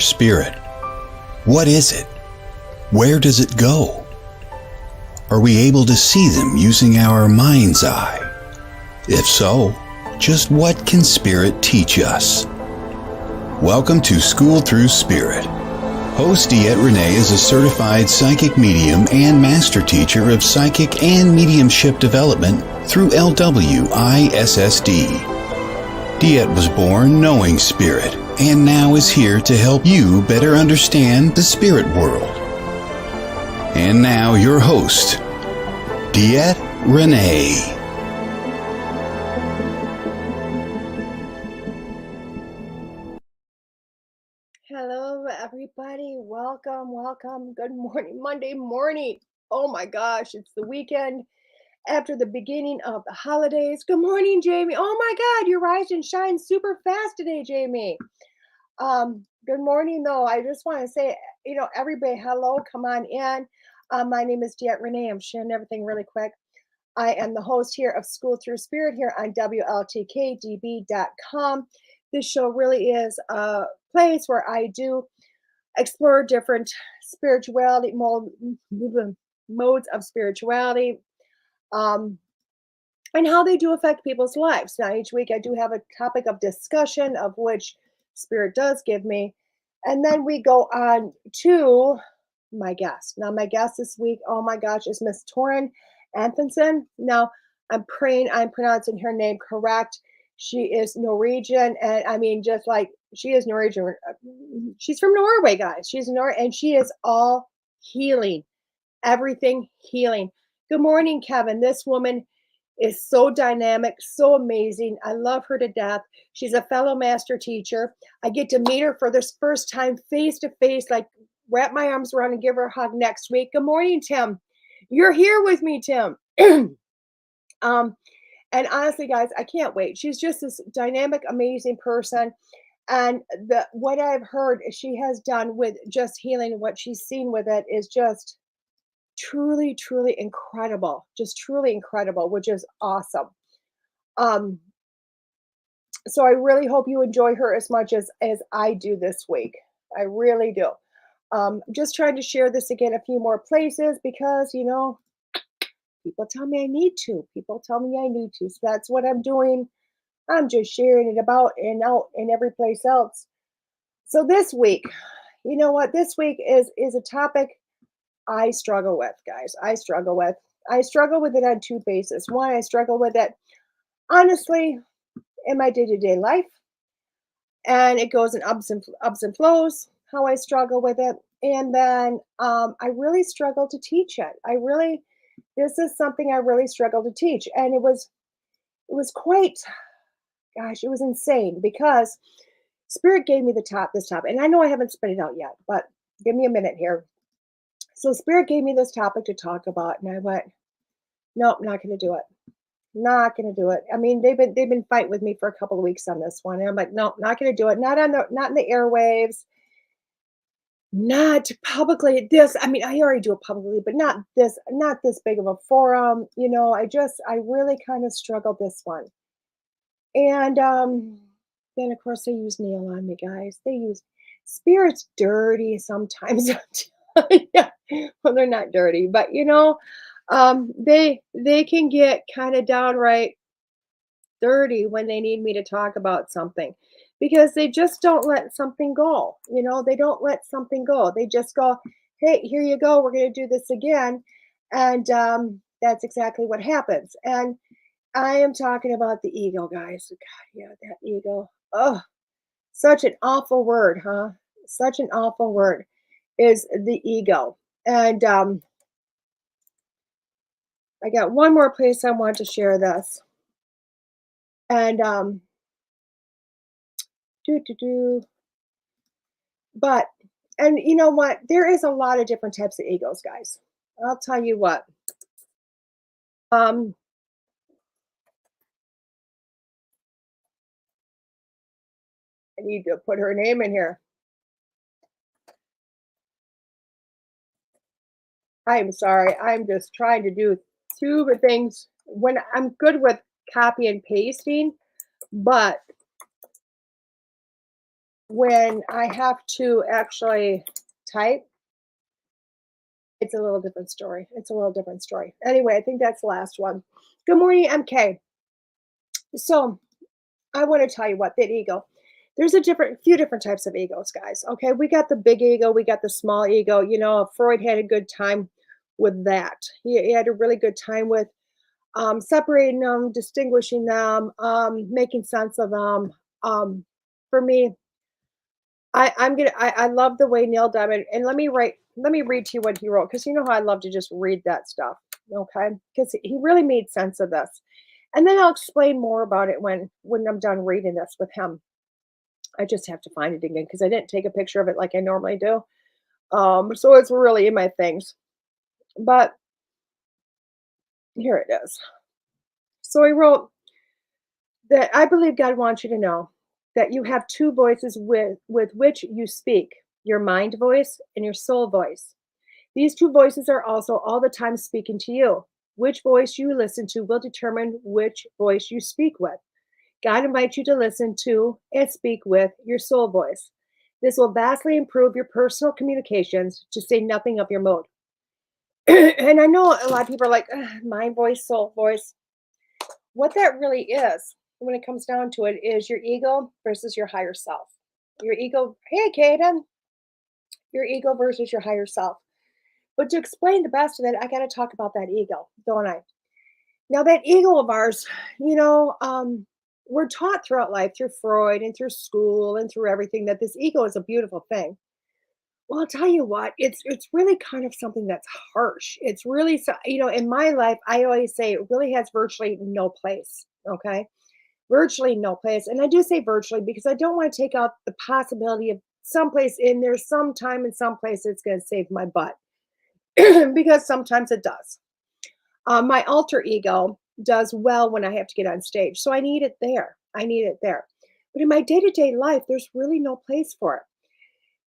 our spirit? What is it? Where does it go? Are we able to see them using our mind's eye? If so, just what can spirit teach us? Welcome to School Through Spirit. Host DeEtte Ranae is a certified psychic medium and master teacher of psychic and mediumship development through LWISSD. DeEtte was born knowing spirit and now is here to help you better understand the spirit world. And now your host, DeEtte Ranae. Hello, everybody. Welcome. Good morning, Monday morning. Oh my gosh, it's the weekend after the beginning of the holidays. Good morning, Jamie. Oh my God, you rise and shine super fast today, Jamie. Good morning, though. I just want to say, everybody, hello, come on in. My name is DeEtte Ranae. I'm sharing everything really quick. I am the host here of School Through Spirit here on WLTK-DB.com. This show really is a place where I do explore different spirituality, modes of spirituality, and how they do affect people's lives. Now, each week I do have a topic of discussion of which Spirit does give me. And then we go on to my guest. Now, my guest this week, oh my gosh, is Miss Toruun Anthonsen. Now, I'm praying I'm pronouncing her name correct. She is Norwegian, and I mean, just like she is Norwegian. She's from Norway, guys. She's Norway, and she is all healing, everything healing. Good morning, Kevin. This woman is so dynamic, so amazing. I love her to death. She's a fellow master teacher. I get to meet her for this first time face to face, like wrap my arms around and give her a hug next week. Good morning, Tim. You're here with me, Tim. And honestly, guys, I can't wait. She's just this dynamic, amazing person. And what I've heard she has done with just healing, what she's seen with it is just truly, truly incredible. Just truly incredible, which is awesome. So I really hope you enjoy her as much as I do this week. I really do. Just trying to share this again a few more places because, people tell me I need to. So that's what I'm doing. I'm just sharing it about and out and every place else. So this week, you know what? This week is a topic I struggle with, guys. I struggle with it on two bases. One, I struggle with it honestly in my day-to-day life, and it goes in ups and flows. How I struggle with it, and then I really struggle to teach it. This is something I really struggle to teach, and it was quite, gosh, it was insane because Spirit gave me this topic, and I know I haven't spit it out yet, but give me a minute here. So Spirit gave me this topic to talk about, and I went, nope, not going to do it. Not going to do it. I mean, they've been fighting with me for a couple of weeks on this one, and I'm like, nope, not going to do it. Not in the airwaves. Not publicly. I already do it publicly, but not this big of a forum. I really kind of struggled this one. And then of course they use Neil on me, guys. They use Spirit's dirty sometimes. Yeah. Well, they're not dirty, but they can get kind of downright dirty when they need me to talk about something. Because they just don't let something go. They don't let something go. They just go, hey, here you go. We're going to do this again. And that's exactly what happens. And I am talking about the ego, guys. God, yeah, that ego. Oh, such an awful word, huh? Such an awful word is the ego. And I got one more place I want to share this. And But, and you know what? There is a lot of different types of egos, guys. I'll tell you what. I need to put her name in here. I'm sorry. I'm just trying to do two things when I'm good with copy and pasting, but when I have to actually type, it's a little different story. It's a little different story. Anyway, I think that's the last one. Good morning, MK. So I want to tell you what, that ego. There's a few different types of egos, guys. Okay, we got the big ego, we got the small ego. You know, Freud had a good time with that. He had a really good time with separating them, distinguishing them, making sense of them. For me, I love the way Neil Diamond, and let me read to you what he wrote, because you know how I love to just read that stuff. Okay, because he really made sense of this. And then I'll explain more about it when I'm done reading this with him. I just have to find it again because I didn't take a picture of it like I normally do. So it's really in my things. But here it is. So he wrote that I believe God wants you to know that you have two voices with which you speak, your mind voice and your soul voice. These two voices are also all the time speaking to you. Which voice you listen to will determine which voice you speak with. God invites you to listen to and speak with your soul voice. This will vastly improve your personal communications, to say nothing of your mood. And I know a lot of people are like, mind voice, soul voice. What that really is, when it comes down to it, is your ego versus your higher self. Your ego, hey, Kaden, your ego versus your higher self. But to explain the best of it, I got to talk about that ego, don't I? Now, that ego of ours, you know, we're taught throughout life, through Freud and through school and through everything, that this ego is a beautiful thing. Well, I'll tell you what, it's really kind of something that's harsh. It's really, you know, in my life, I always say it really has virtually no place. Okay, virtually no place, and I do say virtually because I don't want to take out the possibility of someplace in there, sometime in some place, it's going to save my butt, because sometimes it does. My alter ego does well when I have to get on stage. So I need it there. I need it there. But in my day to day life, there's really no place for it.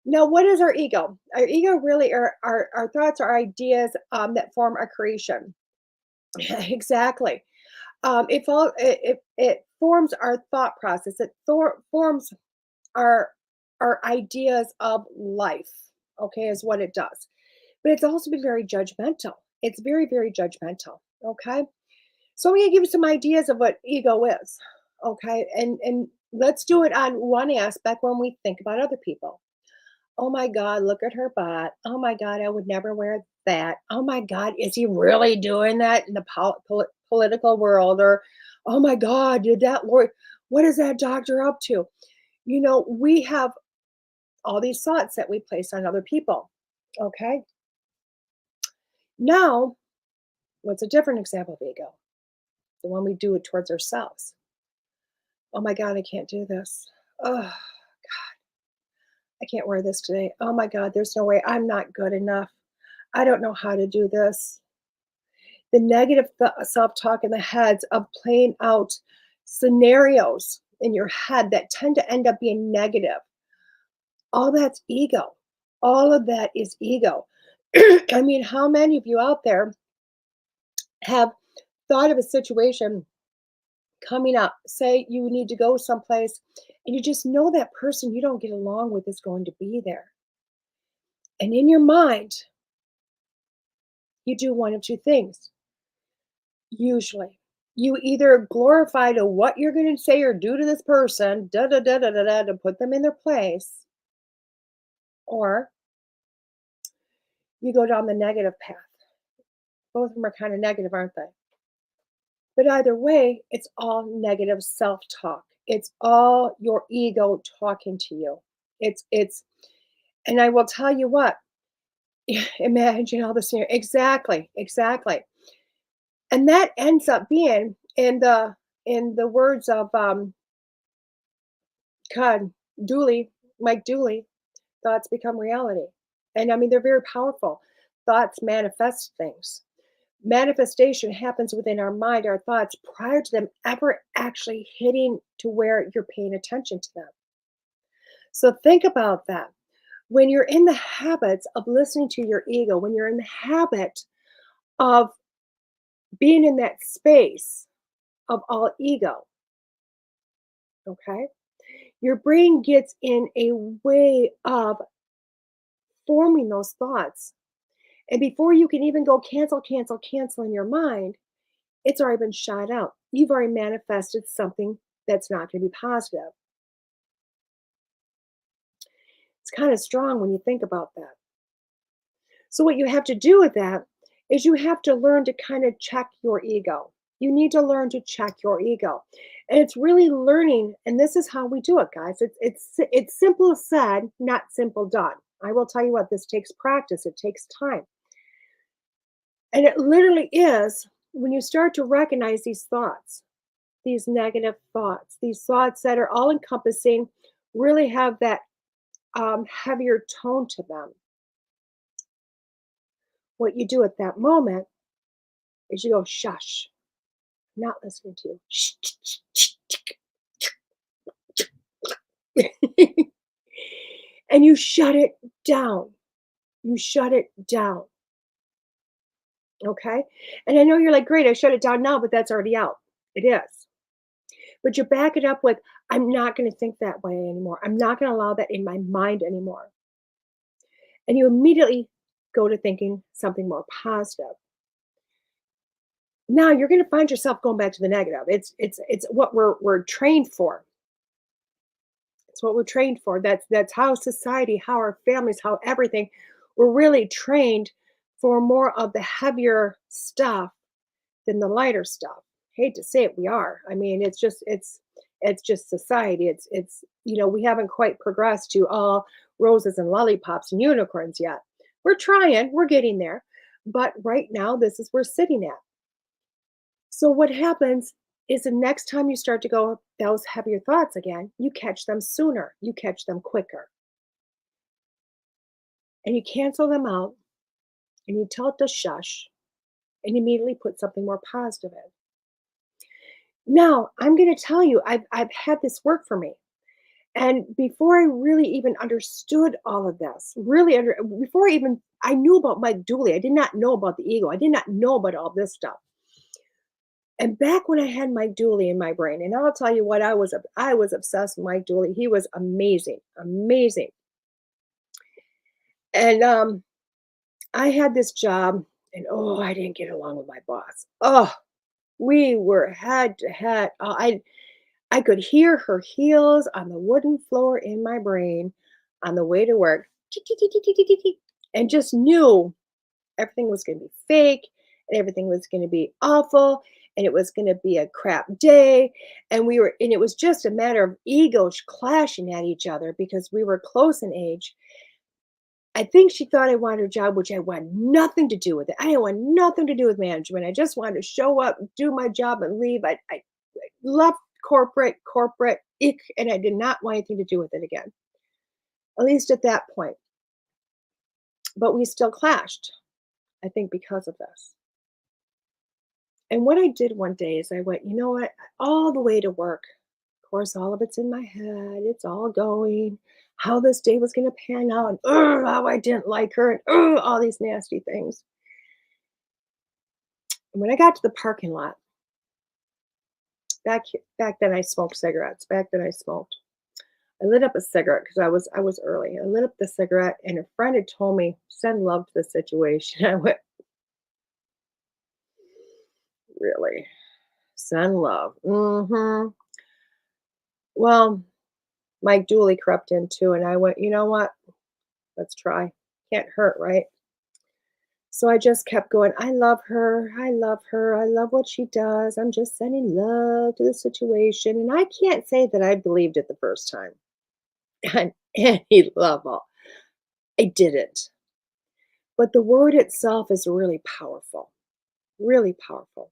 Now, what is our ego? Our ego really are our thoughts, our ideas that form our creation. Exactly. It forms our thought process. It forms our ideas of life. Okay, is what it does. But it's also been very judgmental. It's very, very judgmental. Okay. So I'm gonna give you some ideas of what ego is. Okay. And let's do it on one aspect when we think about other people. Oh my God, look at her butt. Oh my God, I would never wear that. Oh my God, is he really doing that in the political world? Or, oh my God, did that lawyer, what is that doctor up to? You know, we have all these thoughts that we place on other people. Okay. Now, what's a different example of ego? The one we do it towards ourselves. Oh my God, I can't do this. Oh, I can't wear this today. Oh my God, there's no way. I'm not good enough. I don't know how to do this. The negative self talk in the heads of playing out scenarios in your head that tend to end up being negative. All that's ego. All of that is ego. I mean, how many of you out there have thought of a situation coming up? Say you need to go someplace and you just know that person you don't get along with is going to be there. And in your mind, you do one of two things. Usually, you either glorify to what you're going to say or do to this person, da da da da da da, to put them in their place, or you go down the negative path. Both of them are kind of negative, aren't they? But either way, it's all negative self-talk. It's all your ego talking to you. It's and I will tell you what, imagine all this here. Exactly, exactly. And that ends up being in the words of God, Dooley, Mike Dooley, thoughts become reality. And I mean they're very powerful. Thoughts manifest things. Manifestation happens within our mind, our thoughts, prior to them ever actually hitting to where you're paying attention to them. So think about that. When you're in the habits of listening to your ego, when you're in the habit of being in that space of all ego, okay, Your brain gets in a way of forming those thoughts. And before you can even go cancel, cancel, cancel in your mind, it's already been shot out. You've already manifested something that's not going to be positive. It's kind of strong when you think about that. So, what you have to do with that is you have to learn to kind of check your ego. You need to learn to check your ego. And it's really learning, and this is how we do it, guys. It's simple said, not simple done. I will tell you what, this takes practice, it takes time. And it literally is when you start to recognize these thoughts, these negative thoughts, these thoughts that are all encompassing, really have that heavier tone to them. What you do at that moment is you go, shush, I'm not listening to you. Shh, shh, shh, shh. And you shut it down. You shut it down. Okay. And I know you're like, great, I shut it down now, but that's already out. It is. But you back it up with, I'm not going to think that way anymore. I'm not going to allow that in my mind anymore. And you immediately go to thinking something more positive. Now you're going to find yourself going back to the negative. It's what we're trained for. It's what we're trained for. That's how society, how our families, how everything. We're really trained for more of the heavier stuff than the lighter stuff. Hate to say it, we are. I mean, it's just society. It's we haven't quite progressed to all roses and lollipops and unicorns yet. We're trying, we're getting there. But right now, this is where we're sitting at. So what happens is the next time you start to go those heavier thoughts again, you catch them sooner, you catch them quicker. And you cancel them out and you tell it to shush and immediately put something more positive in. Now, I'm going to tell you, I've had this work for me. And before I really even understood all of this, before I knew about Mike Dooley, I did not know about the ego. I did not know about all this stuff. And back when I had Mike Dooley in my brain, and I'll tell you what, I was obsessed with Mike Dooley. He was amazing, amazing. And I had this job, and I didn't get along with my boss. Oh, we were head to head. I could hear her heels on the wooden floor in my brain on the way to work, and just knew everything was going to be fake and everything was going to be awful and it was going to be a crap day. And it was just a matter of egos clashing at each other because we were close in age. I think she thought I wanted a job, which I wanted nothing to do with it. I didn't want nothing to do with management. I just wanted to show up, do my job, and leave. I left corporate, ick, and I did not want anything to do with it again, at least at that point. But we still clashed, I think, because of this. And what I did one day is I went, you know what, all the way to work. Of course, all of it's in my head. It's all going, how this day was going to pan out, and how I didn't like her, and all these nasty things. And when I got to the parking lot, back then I smoked cigarettes. Back then I smoked. I lit up a cigarette because I was early. I lit up the cigarette, and a friend had told me, send love to the situation. I went, really? Send love. Well, Mike Dooley crept in too, and I went, you know what? Let's try. Can't hurt, right? So I just kept going, I love her. I love her. I love what she does. I'm just sending love to the situation. And I can't say that I believed it the first time. And any level. I didn't. But the word itself is really powerful. Really powerful.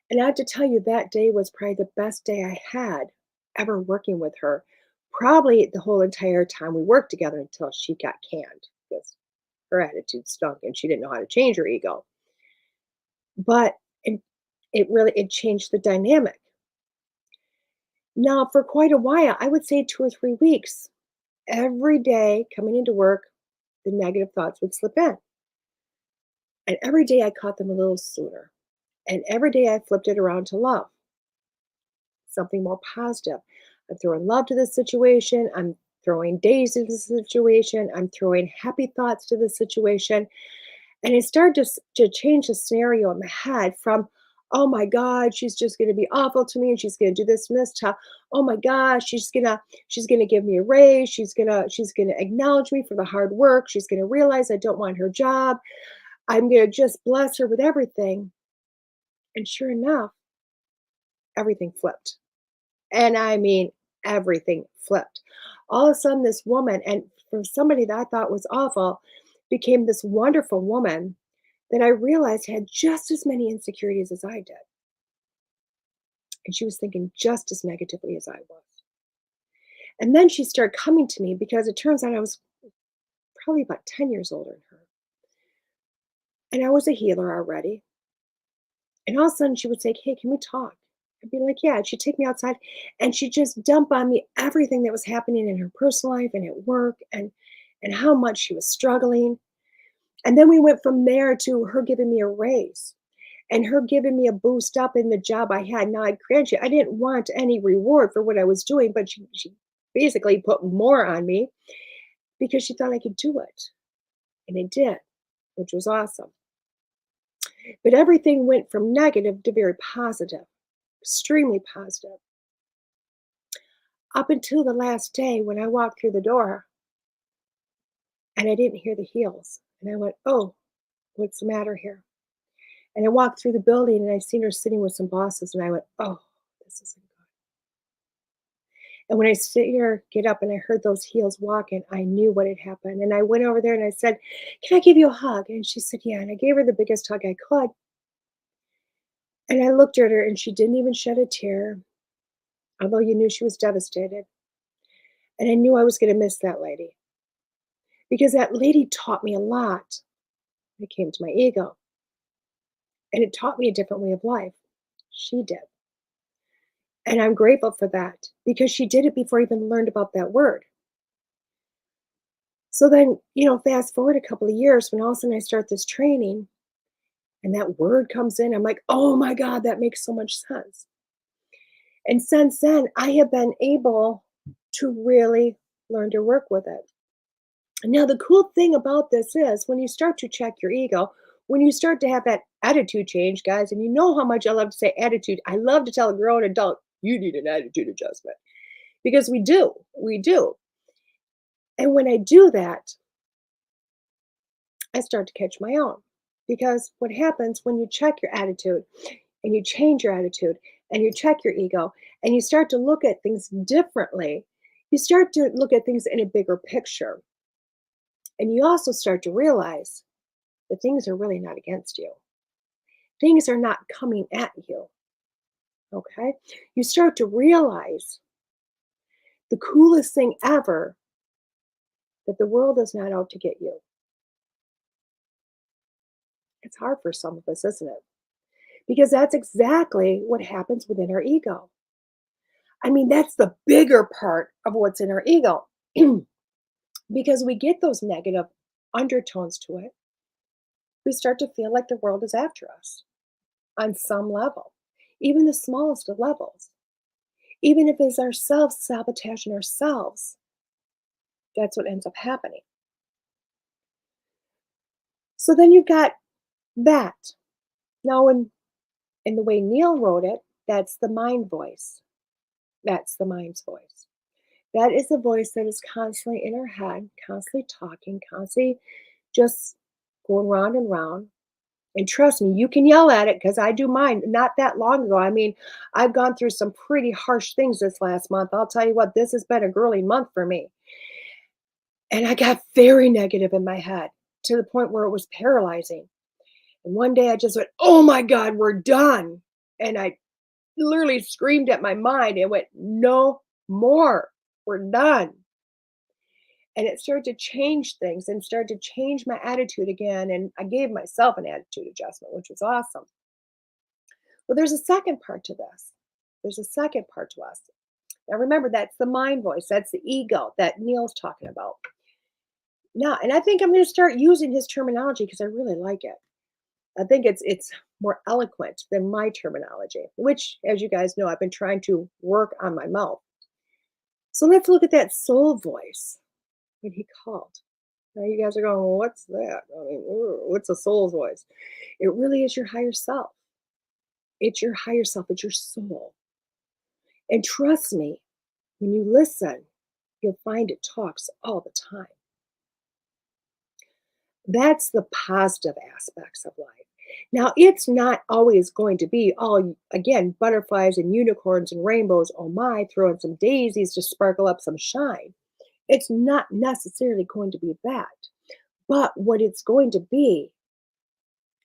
And I have to tell you, that day was probably the best day I had ever working with her. Probably the whole entire time we worked together until she got canned because her attitude stunk and she didn't know how to change her ego. But it changed the dynamic. Now, for quite a while, I would say 2 or 3 weeks, every day coming into work, the negative thoughts would slip in. And every day I caught them a little sooner. And every day I flipped it around to love, something more positive. I'm throwing love to this situation. I'm throwing days to this situation. I'm throwing happy thoughts to this situation. And it started to change the scenario in my head from, oh my God, she's just gonna be awful to me and she's gonna do this and this to, oh my gosh, she's gonna give me a raise, she's gonna acknowledge me for the hard work, she's gonna realize I don't want her job. I'm gonna just bless her with everything. And sure enough, everything flipped. And I mean everything flipped. All of a sudden, this woman, and from somebody that I thought was awful, became this wonderful woman that I realized had just as many insecurities as I did. And she was thinking just as negatively as I was. And then she started coming to me because it turns out I was probably about 10 years older than her. And I was a healer already. And all of a sudden she would say, hey, can we talk? I'd be like, yeah. And she'd take me outside and she'd just dump on me everything that was happening in her personal life and at work and how much she was struggling. And then we went from there to her giving me a raise and her giving me a boost up in the job I had. Now, I grant you, I didn't want any reward for what I was doing, but she basically put more on me because she thought I could do it. And I did, which was awesome. But everything went from negative to very positive, extremely positive, up until the last day when I walked through the door and I didn't hear the heels. And I went, oh, what's the matter here? And I walked through the building and I seen her sitting with some bosses and I went, oh, this isn't good. And when I sit here, get up and I heard those heels walking, I knew what had happened. And I went over there and I said, can I give you a hug? And she said, yeah. And I gave her the biggest hug I could. And I looked at her and she didn't even shed a tear, although you knew she was devastated. And I knew I was going to miss that lady because that lady taught me a lot when it came to my ego. And it taught me a different way of life. She did. And I'm grateful for that because she did it before I even learned about that word. So then, fast forward a couple of years when all of a sudden I start this training and that word comes in, I'm like, oh my God, that makes so much sense. And since then, I have been able to really learn to work with it. Now, the cool thing about this is when you start to check your ego, when you start to have that attitude change, guys, and you know how much I love to say attitude. I love to tell a grown adult, you need an attitude adjustment because we do. We do. And when I do that, I start to catch my own. Because what happens when you check your attitude and you change your attitude and you check your ego and you start to look at things differently, you start to look at things in a bigger picture. And you also start to realize that things are really not against you. Things are not coming at you. Okay? You start to realize the coolest thing ever that the world is not out to get you. It's hard for some of us, isn't it? Because that's exactly what happens within our ego. I mean, that's the bigger part of what's in our ego. Because we get those negative undertones to it, we start to feel like the world is after us on some level, even the smallest of levels. Even if it's ourselves sabotaging ourselves, that's what ends up happening. So then you've got that. Now, in the way Neil wrote it, that's the mind voice. That's the mind's voice. That is the voice that is constantly in our head, constantly talking, constantly just going round and round. And trust me, you can yell at it because I do mine not that long ago. I mean, I've gone through some pretty harsh things this last month. I'll tell you what, this has been a girly month for me. And I got very negative in my head to the point where it was paralyzing. And one day I just went, oh my God, we're done. And I literally screamed at my mind and went, no more. We're done. And it started to change things and started to change my attitude again. And I gave myself an attitude adjustment, which was awesome. Well, there's a second part to this. There's a second part to us. Now, remember, that's the mind voice. That's the ego that Neil's talking about. Now, and I think I'm going to start using his terminology because I really like it. I think it's more eloquent than my terminology, which, as you guys know, I've been trying to work on my mouth. So let's look at that soul voice when he called. Now you guys are going, well, what's that? I mean, what's a soul voice? It really is your higher self. It's your higher self. It's your soul. And trust me, when you listen, you'll find it talks all the time. That's the positive aspects of life. Now, it's not always going to be all, again, butterflies and unicorns and rainbows. Oh my, throw in some daisies to sparkle up some shine. It's not necessarily going to be that. But what it's going to be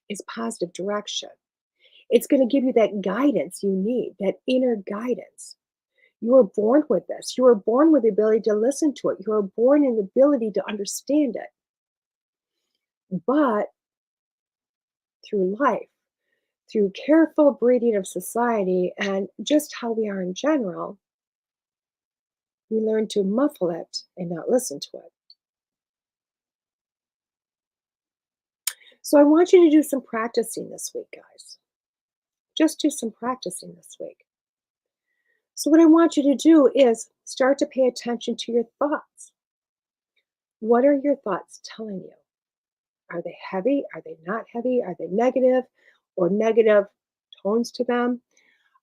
is positive direction. It's going to give you that guidance you need, that inner guidance. You were born with this. You were born with the ability to listen to it. You were born in the ability to understand it. But through life, through careful breeding of society and just how we are in general, we learn to muffle it and not listen to it. So I want you to do some practicing this week, guys. Just do some practicing this week. So what I want you to do is start to pay attention to your thoughts. What are your thoughts telling you? Are they heavy? Are they not heavy? Are they negative or negative tones to them?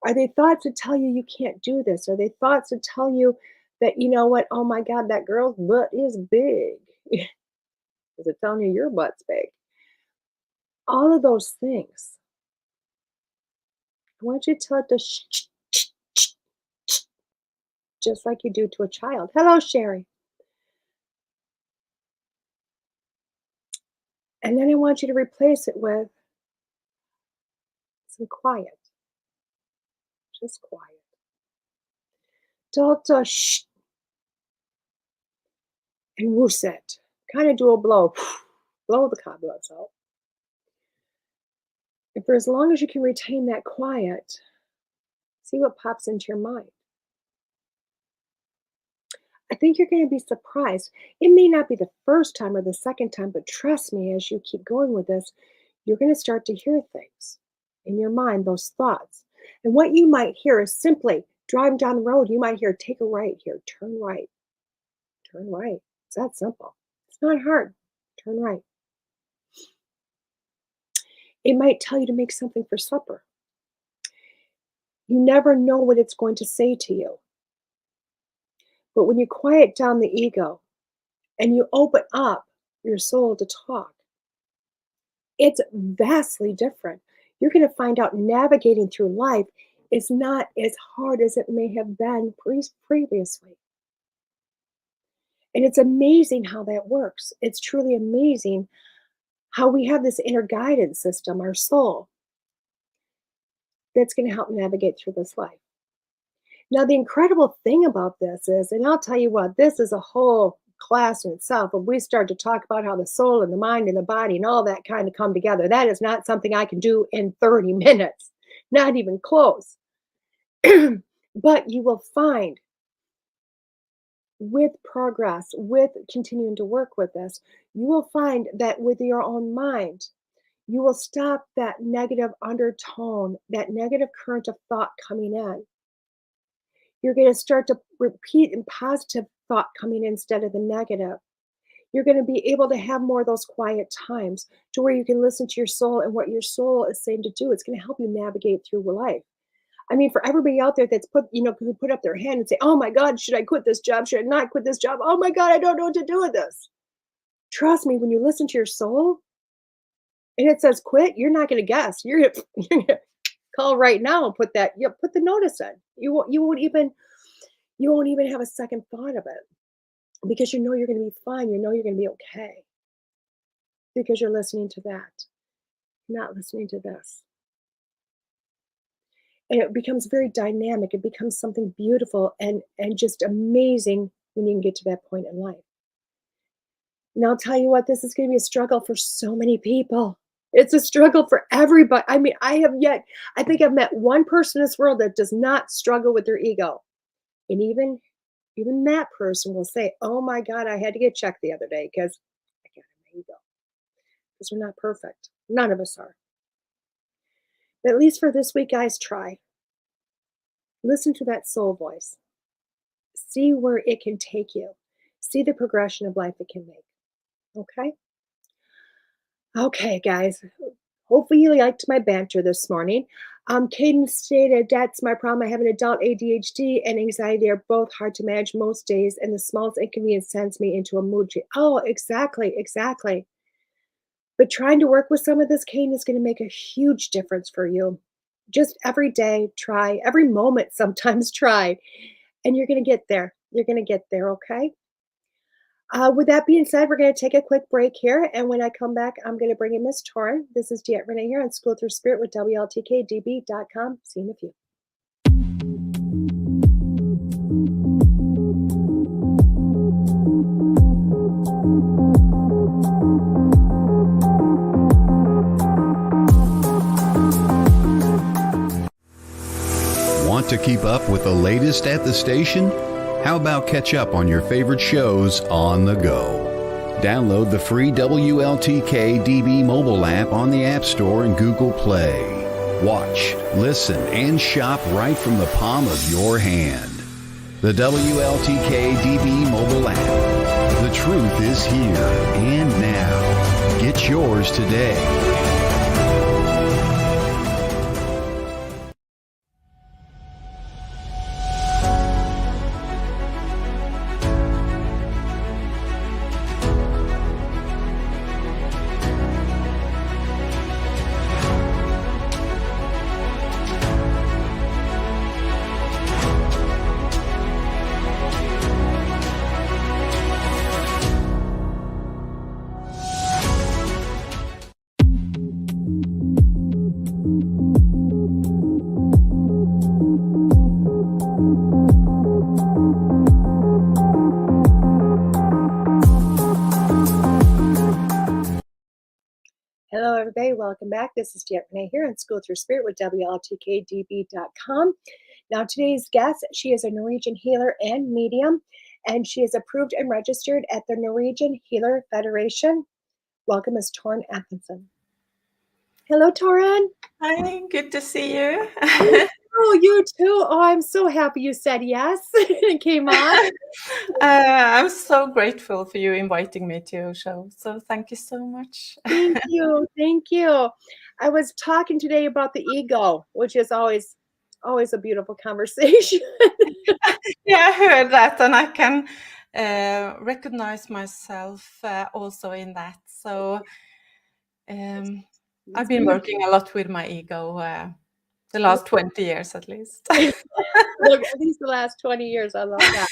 Are they thoughts that tell you you can't do this? Are they thoughts that tell you that, you know what, oh my God, that girl's butt is big? Is it telling you your butt's big? All of those things. I want you to tell it to just like you do to a child. Hello, Sherry. And then I want you to replace it with some quiet. Just quiet. Don't and whoosh it. Kind of do a blow. Blow the cobwebs out. And for as long as you can retain that quiet, see what pops into your mind. I think you're going to be surprised. It may not be the first time or the second time, but trust me, as you keep going with this, you're going to start to hear things in your mind, those thoughts. And what you might hear is simply driving down the road, you might hear, take a right here, turn right, turn right. It's that simple. It's not hard. Turn right. It might tell you to make something for supper. You never know what it's going to say to you. But when you quiet down the ego and you open up your soul to talk, it's vastly different. You're going to find out navigating through life is not as hard as it may have been previously. And it's amazing how that works. It's truly amazing how we have this inner guidance system, our soul, that's going to help navigate through this life. Now, the incredible thing about this is, and I'll tell you what, this is a whole class in itself. If we start to talk about how the soul and the mind and the body and all that kind of come together, that is not something I can do in 30 minutes, not even close. But you will find with progress, with continuing to work with this, you will find that with your own mind, you will stop that negative undertone, that negative current of thought coming in. You're going to start to repeat in positive thought coming in instead of the negative. You're going to be able to have more of those quiet times to where you can listen to your soul and what your soul is saying to do. It's going to help you navigate through life. I mean, for everybody out there that's who put up their hand and say, oh my God, should I quit this job? Should I not quit this job? Oh my God, I don't know what to do with this. Trust me, when you listen to your soul and it says quit, you're not going to guess. You're going to call right now and put the notice in. You won't even have a second thought of it because you know you're going to be fine. You know you're going to be okay because you're listening to that, not listening to this. And it becomes very dynamic. It becomes something beautiful and just amazing when you can get to that point in life. And I'll tell you what, this is going to be a struggle for so many people. It's a struggle for everybody. I mean, I think I've met one person in this world that does not struggle with their ego. And even that person will say, oh my God, I had to get checked the other day because I got an ego. Because we're not perfect. None of us are. But at least for this week, guys, try. Listen to that soul voice. See where it can take you. See the progression of life it can make. Okay? Okay, guys. Hopefully you liked my banter this morning. Caden stated, that's my problem. I have an adult ADHD and anxiety are both hard to manage most days, and the smallest inconvenience sends me into a mood change. Oh, exactly, exactly. But trying to work with some of this, Caden, is going to make a huge difference for you. Just every day, try. Every moment, sometimes try. And you're going to get there. You're going to get there, okay? With that being said, we're going to take a quick break here. And when I come back, I'm going to bring in Miss Torunn. This is DeEtte Ranae here on School Through Spirit with WLTK-DB.com. See you in a few. Want to keep up with the latest at the station? How about catch up on your favorite shows on the go? Download the free WLTK-DB mobile app on the App Store and Google Play. Watch, listen, and shop right from the palm of your hand. The WLTK-DB mobile app. The truth is here and now. Get yours today. Hello, everybody. Welcome back. This is DeEtte Ranae here on School Through Spirit with WLTK-DB.com. Now, today's guest, she is a Norwegian healer and medium, and she is approved and registered at the Norwegian Healer Federation. Welcome, Ms. Toruun Anthonsen. Hello, Torunn. Hi, good to see you. Oh, you too. Oh, I'm so happy you said yes and came on. I'm so grateful for you inviting me to your show. So thank you so much. Thank you. Thank you. I was talking today about the ego, which is always a beautiful conversation. Yeah, I heard that, and I can recognize myself also in that. So I've been working a lot with my ego the last 20 years at least. Look, at least the last 20 years. I love that.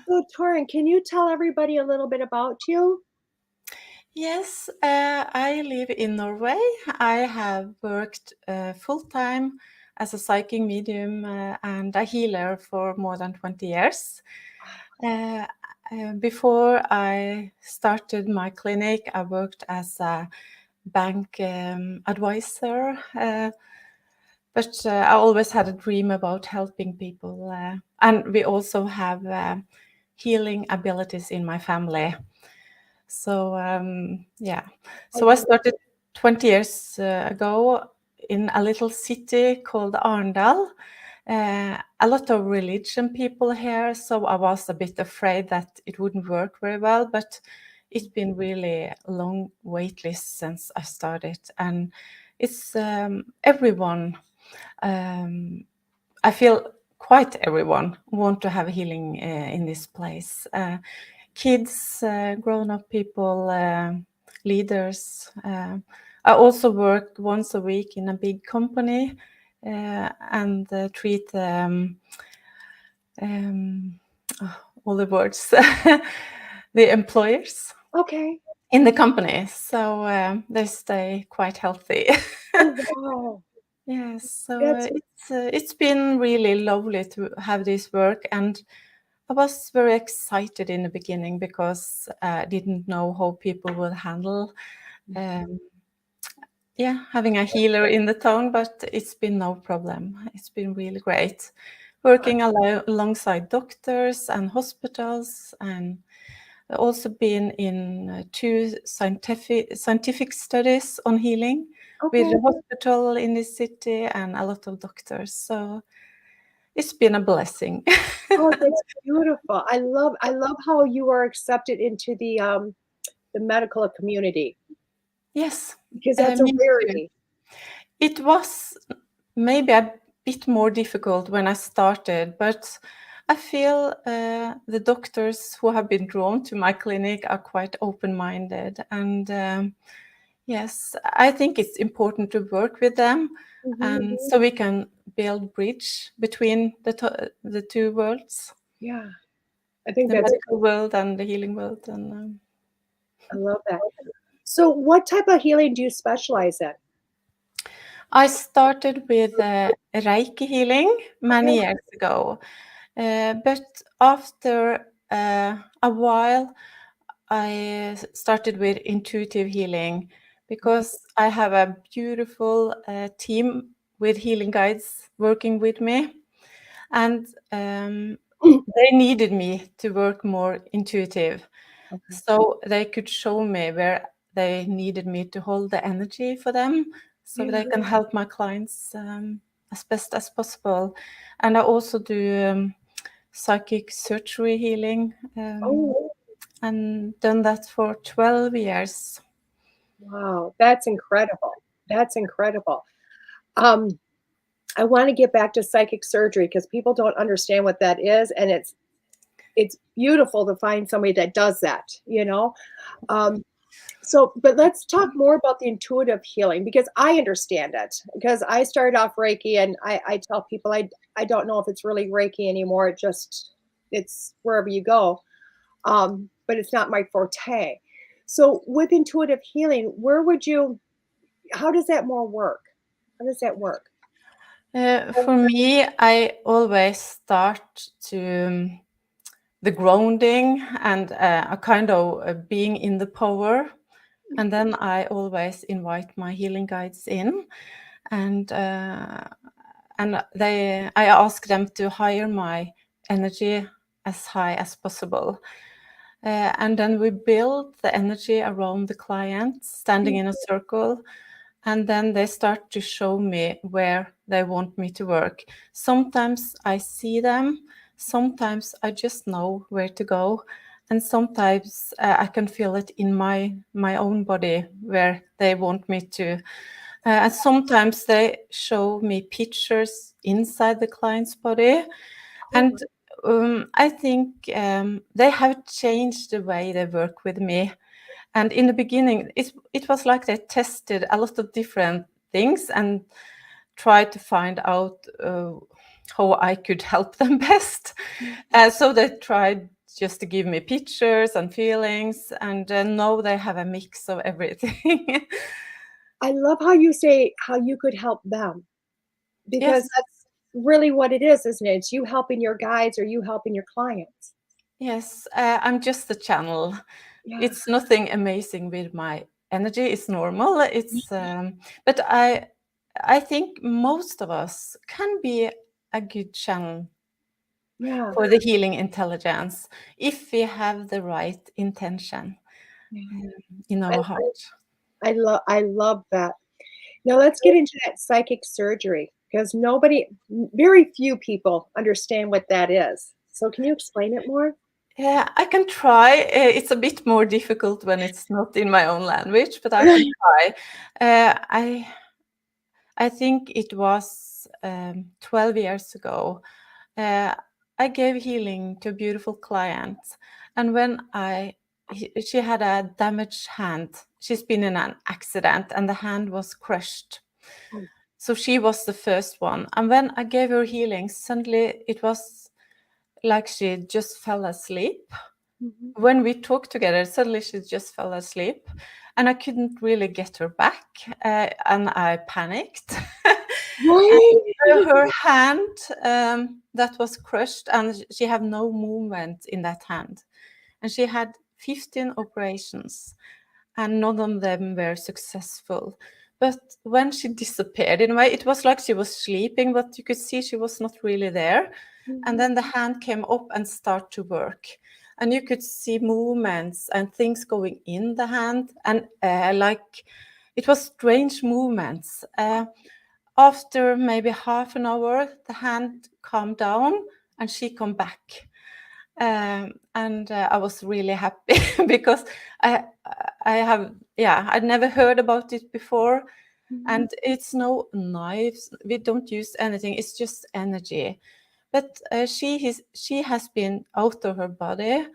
So, Torunn, can you tell everybody a little bit about you? Yes, I live in Norway. I have worked full-time as a psychic medium and a healer for more than 20 years. Before I started my clinic, I worked as a bank advisor, but I always had a dream about helping people. And we also have healing abilities in my family. So yeah, so I started 20 years ago in a little city called Arendal. A lot of religion people here, so I was a bit afraid that it wouldn't work very well, but it's been really a long wait list since I started, and it's everyone. I feel quite everyone want to have healing in this place. Kids, grown-up people, leaders. I also work once a week in a big company and treat all the words, the employers. Okay. In the company, so they stay quite healthy. Oh, wow. Yes, so it's been really lovely to have this work, and I was very excited in the beginning because I didn't know how people would handle having a healer in the town, but it's been no problem. It's been really great working alongside doctors and hospitals, and also been in 2 scientific studies on healing with the hospital in this city and a lot of doctors. So it's been a blessing. Oh, that's beautiful. I love how you are accepted into the medical community, Yes, because that's a me too. rarity. It was maybe a bit more difficult when I started, but I feel the doctors who have been drawn to my clinic are quite open-minded, and yes, I think it's important to work with them, and so we can build bridge between the two worlds, Yeah, I think the that's, medical world and the healing world. And I love that. So what type of healing do you specialize in? I started with Reiki healing many Okay. years ago, but after a while, I started with intuitive healing because I have a beautiful team with healing guides working with me, and they needed me to work more intuitive, Okay. so they could show me where they needed me to hold the energy for them, so Yeah. they can help my clients as best as possible. And I also do psychic surgery healing, Oh, and done that for 12 years. wow, that's incredible. That's incredible. Um, I want to get back to psychic surgery because people don't understand what that is, and it's beautiful to find somebody that does that, you know. Um, so, but let's talk more about the intuitive healing, because I understand it, because I started off Reiki, and I tell people I don't know if it's really Reiki anymore. It's wherever you go. But it's not my forte. So with intuitive healing, how does that more work? How does that work? For me, I always start to the grounding and a kind of being in the power. And then I always invite my healing guides in, and I ask them to higher my energy as high as possible. And then we build the energy around the client, standing in a circle, and then they start to show me where they want me to work. Sometimes I see them, sometimes I just know where to go, and sometimes I can feel it in my own body where they want me to. And sometimes they show me pictures inside the client's body, and I think they have changed the way they work with me. And in the beginning, it was like they tested a lot of different things and tried to find out how I could help them best. So they tried just to give me pictures and feelings, and now they have a mix of everything. I love how you say how you could help them, because Yes, that's really what it is, isn't it? It's you helping your guides or you helping your clients. yes, I'm just a channel. Yeah. It's nothing amazing with my energy. It's normal. But I think most of us can be a good channel Yeah. for the healing intelligence if we have the right intention in I, our heart. I love that. Now let's get into that psychic surgery, because very few people understand what that is. So can you explain it more? Yeah, I can try. It's a bit more difficult when it's not in my own language, but I can try. I think it was 12 years ago. Uh, I gave healing to a beautiful client, and when she had a damaged hand. She's been in an accident, and the hand was crushed. So she was the first one. And when I gave her healing, suddenly it was like she just fell asleep. Mhm. When we talked together, suddenly she just fell asleep, and I couldn't really get her back, and I panicked. Right? And her hand that was crushed, and she had no movement in that hand, and she had 15 operations, and none of them were successful. But when she disappeared, in a way, it was like she was sleeping, but you could see she was not really there. And then the hand came up and started to work. And you could see movements and things going in the hand. And like it was strange movements. after maybe half an hour, the hand calmed down and she come back. And I was really happy because I'd never heard about it before. And it's no knives. We don't use anything. It's just energy. But she has been out of her body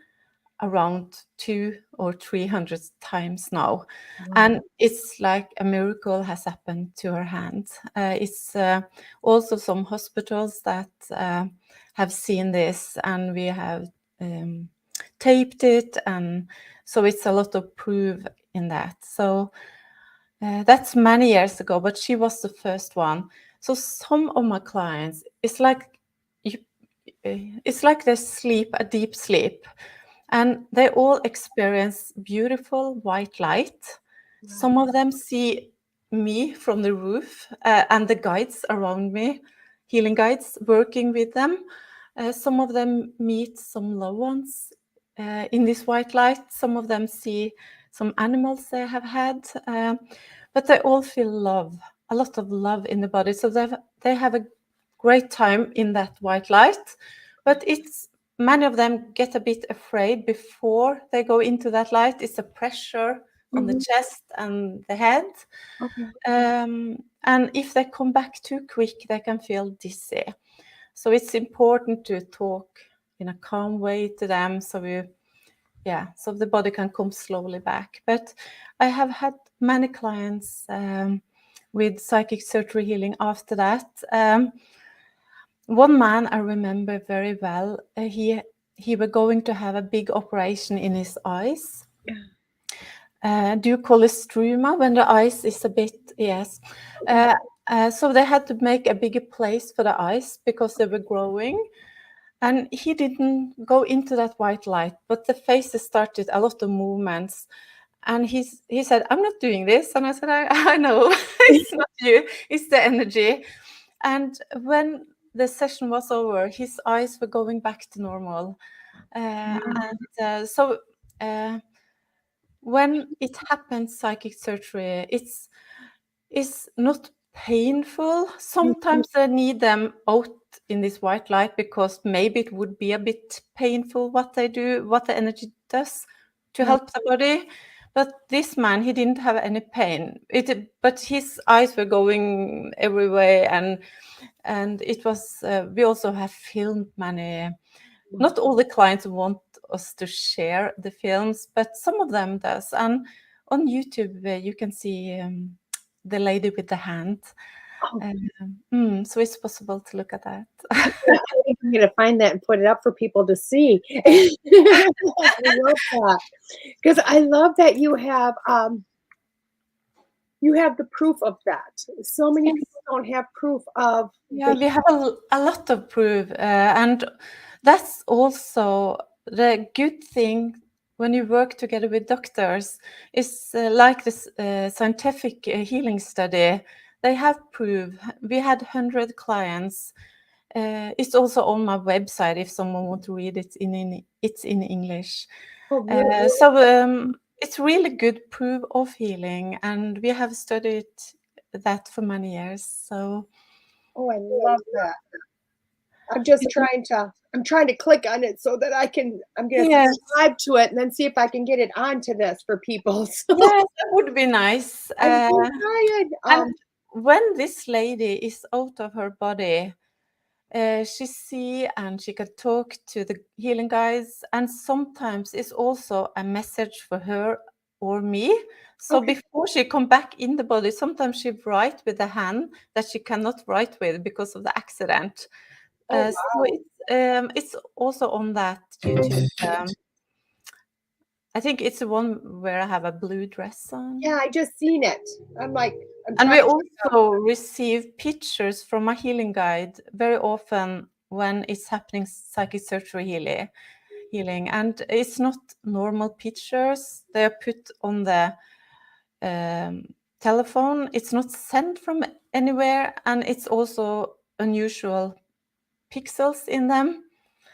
around 200 or 300 times now. And it's like a miracle has happened to her hand. It's also some hospitals that have seen this, and we have taped it, and so it's a lot of proof in that. So that's many years ago, but she was the first one. So some of my clients, it's like they sleep a deep sleep, and they all experience beautiful white light. Some of them see me from the roof and the guides around me, healing guides working with them. Some of them meet some loved ones in this white light. Some of them see some animals they have had, but they all feel love, a lot of love in the body. So they have a great time in that white light, but many of them get a bit afraid before they go into that light. It's a pressure on the chest and the head. Okay. And if they come back too quick, they can feel dizzy. So it's important to talk in a calm way to them, so the body can come slowly back. But I have had many clients with psychic surgery healing after that. One man I remember very well, he were going to have a big operation in his eyes. Do you call it struma when the eyes is a bit? Yes. So they had to make a bigger place for the eyes because they were growing. And he didn't go into that white light, but the faces started a lot of movements. And he said, "I'm not doing this." And I said, I know, it's not you, it's the energy. And when the session was over, his eyes were going back to normal. So when it happens, psychic surgery, it's not painful. Sometimes I need them out in this white light because maybe it would be a bit painful what they do, what the energy does to help the body. But this man, he didn't have any pain. But his eyes were going everywhere, and it was. We also have filmed many. Not all the clients want us to share the films, but some of them does. And on YouTube, you can see the lady with the hand. So it's possible to look at that. I think I'm going to find that and put it up for people to see. I love that, because I love that you have the proof of that. So many people don't have proof of. Yeah, we have a lot of proof, and that's also the good thing when you work together with doctors. Is like this scientific healing study. They have proof. We had 100 clients. It's also on my website if someone wants to read it. It's in English. Oh, really? So it's really good proof of healing, and we have studied that for many years. So. Oh, I love that. I'm just trying to click on it so that I'm going to subscribe to it and then see if I can get it onto this for people. So Yes, that would be nice. I'm so tired. And when this lady is out of her body, she see and she can talk to the healing guides, and sometimes it's also a message for her or me. So before she come back in the body, sometimes she write with the hand that she cannot write with because of the accident. So it's also on that YouTube. I think it's the one where I have a blue dress on. Yeah, I just seen it. And we also receive pictures from a healing guide very often when it's happening psychic surgery healing. And it's not normal pictures. They are put on the telephone. It's not sent from anywhere. And it's also unusual pixels in them.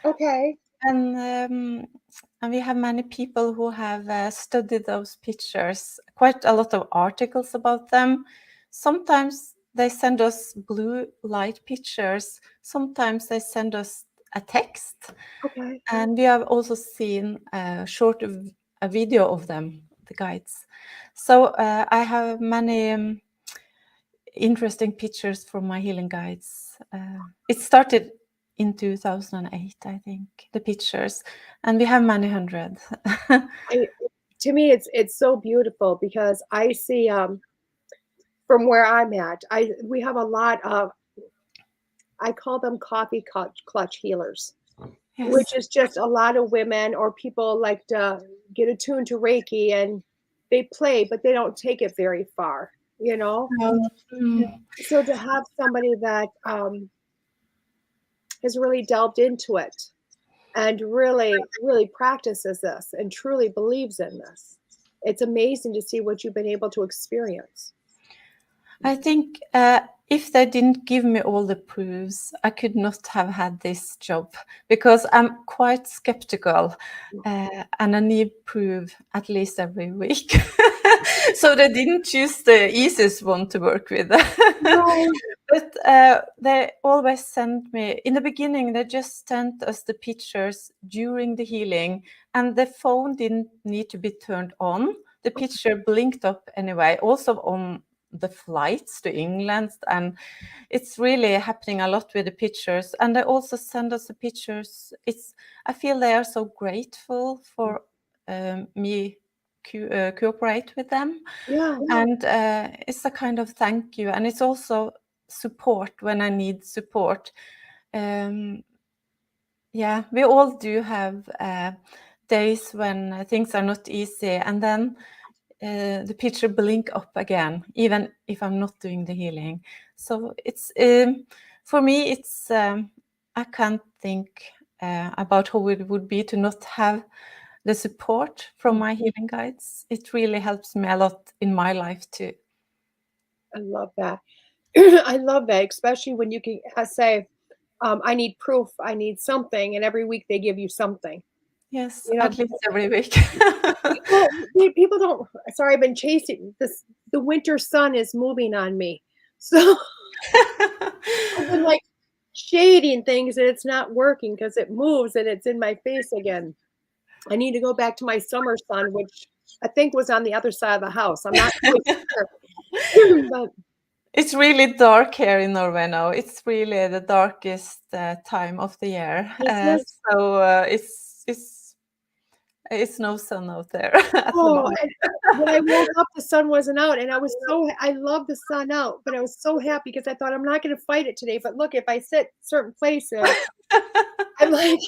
Okay. And we have many people who have studied those pictures, quite a lot of articles about them. Sometimes they send us blue light pictures. Sometimes they send us a text, Okay. and we have also seen a video of them, the guides. So I have many interesting pictures from my healing guides. It started in 2008, I think, the pictures, and we have many hundred. To me, it's so beautiful because I see from where I'm at, we have a lot of, I call them coffee clutch healers, Yes. which is just a lot of women or people like to get attuned to Reiki and they play, but they don't take it very far, you know? So to have somebody that has really delved into it and really, really practices this and truly believes in this, it's amazing to see what you've been able to experience. I think if they didn't give me all the proofs, I could not have had this job, because I'm quite skeptical and I need proof at least every week. So they didn't choose the easiest one to work with. No. But they always sent me, in the beginning, they just sent us the pictures during the healing, and the phone didn't need to be turned on. The picture blinked up anyway, also on the flights to England, and it's really happening a lot with the pictures. And they also send us the pictures. I feel they are so grateful for me cooperate with them. Yeah. And it's a kind of thank you, and it's also support when I need support. Yeah, we all do have days when things are not easy, and then the picture blink up again, even if I'm not doing the healing. So it's for me, it's I can't think about how it would be to not have the support from my healing guides. It really helps me a lot in my life too. I love that. I love that, especially when you can say, I need proof, I need something, and every week they give you something. Yes, You know, at least every week. people don't. Sorry, I've been chasing this. The winter sun is moving on me, so I've been like shading things, and it's not working because it moves and it's in my face again. I need to go back to my summer sun, which I think was on the other side of the house. I'm not quite sure, but It's really dark here in Norway now. It's really the darkest time of the year. is it? So it's no sun out there at the Oh, moment. and when I woke up, the sun wasn't out, and I love the sun out, but I was so happy because I thought I'm not going to fight it today. But look, if I sit certain places, I'm like,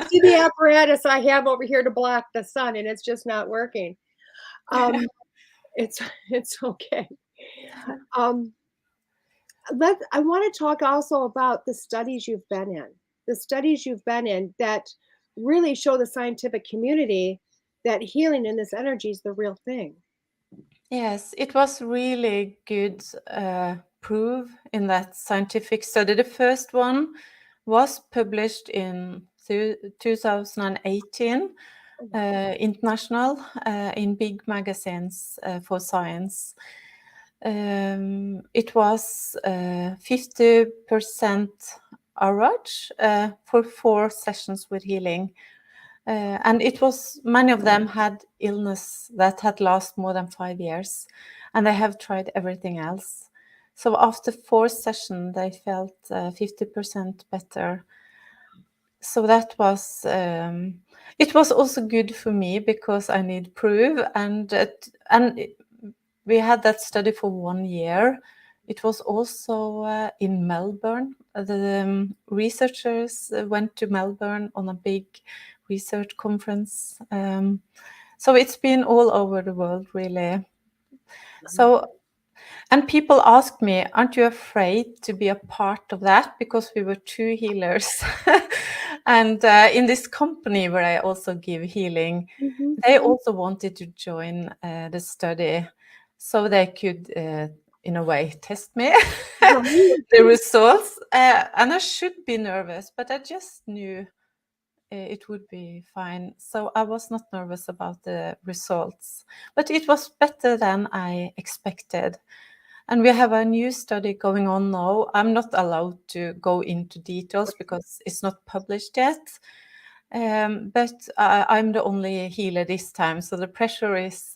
see the apparatus I have over here to block the sun, and it's just not working. It's okay. I want to talk also about the studies you've been in. The studies you've been in that really show the scientific community that healing in this energy is the real thing. Yes, it was really good proof in that scientific study. The first one was published in 2018, international, in big magazines for science. It was 50% average for 4 sessions with healing. And it was, many of them had illness that had lasted more than 5 years, and they have tried everything else. So after 4 sessions, they felt 50% better. So that was, it was also good for me because I need proof, and we had that study for 1 year. It was also in Melbourne. The researchers went to Melbourne on a big research conference. So it's been all over the world, really. So, and people ask me, aren't you afraid to be a part of that? Because we were 2 healers. And in this company where I also give healing, they also wanted to join the study so they could, in a way, test me, the results. And I should be nervous, but I just knew it would be fine. So I was not nervous about the results, but it was better than I expected. And we have a new study going on now. I'm not allowed to go into details because it's not published yet. But I'm the only healer this time, so the pressure is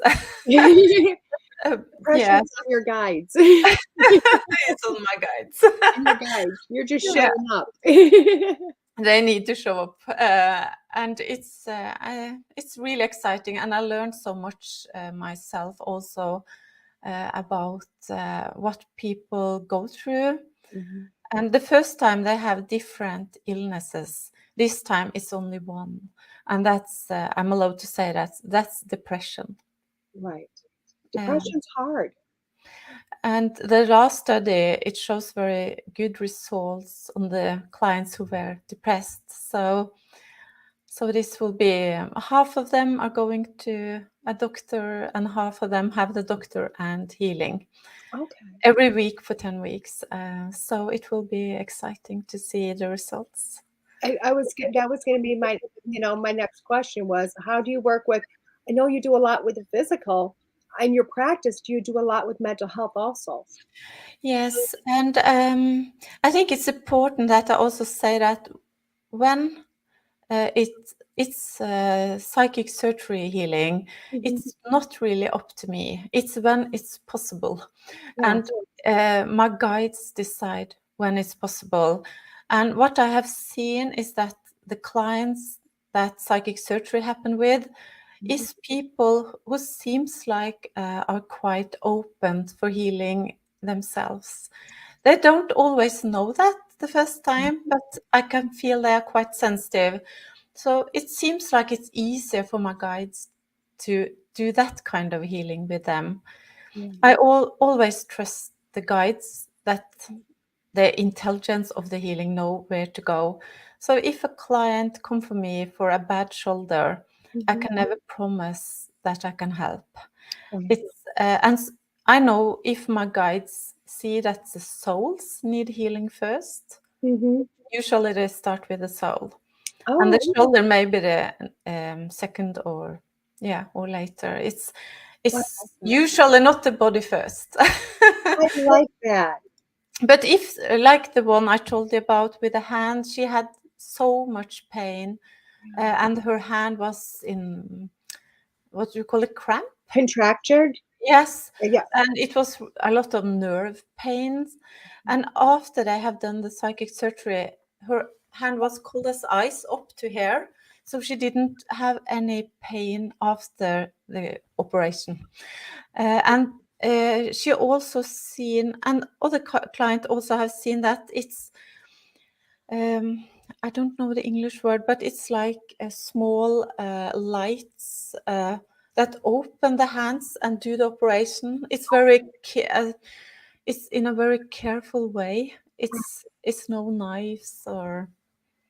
Pressure yeah, is on your guides. it's on my guides. Your guides. You're just Yeah. showing up. They need to show up, and it's really exciting, and I learned so much myself also about what people go through. Mhm. And the first time they have different illnesses. This time it's only one, and that's I'm allowed to say that's depression. Right. Um, Depression's hard. and the last study, it shows very good results on the clients who were depressed. So this will be half of them are going to a doctor, and half of them have the doctor and healing Okay. every week for 10 weeks. So it will be exciting to see the results. That was going to be my, my next question was, how do you work with, I know you do a lot with the physical. In your practice, do you do a lot with mental health also? Yes, and I think it's important that I also say that when it's psychic surgery healing, Mhm. it's not really up to me. It's when it's possible, Yeah. and my guides decide when it's possible. And what I have seen is that the clients that psychic surgery happened with is people who seems like are quite open for healing themselves. They don't always know that the first time, but I can feel they are quite sensitive. So it seems like it's easier for my guides to do that kind of healing with them. Yeah. I always trust the guides that the intelligence of the healing know where to go. So if a client come for me for a bad shoulder, I can never promise that I can help. Right. It's I know if my guides see that the souls need healing first, Mm-hmm. usually they start with the soul, and Oh, the shoulder may be the second or later. It's I usually not the body first. like that. But if, like the one I told you about with the hand, she had so much pain, and her hand was in what do you call it, cramp? Contractured? Yes, Yeah. and it was a lot of nerve pains. And after they have done the psychic surgery, her hand was cold as ice up to here, so she didn't have any pain after the operation. And she also seen, and other client also have seen that it's I don't know the English word, but it's like a small lights that open the hands and do the operation. It's very it's in a very careful way. It's no knives or,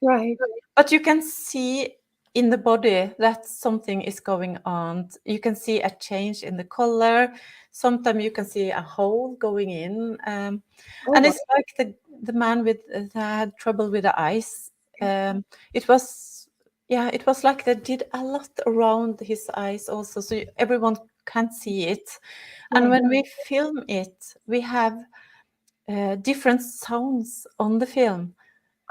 Right. but you can see in the body that something is going on. You can see a change in the color. Sometimes you can see a hole going in, Oh, and wow. it's like the man with that had trouble with the eyes. It was it was like they did a lot around his eyes also, so everyone can see it. And Right. when we film it, we have different sounds on the film,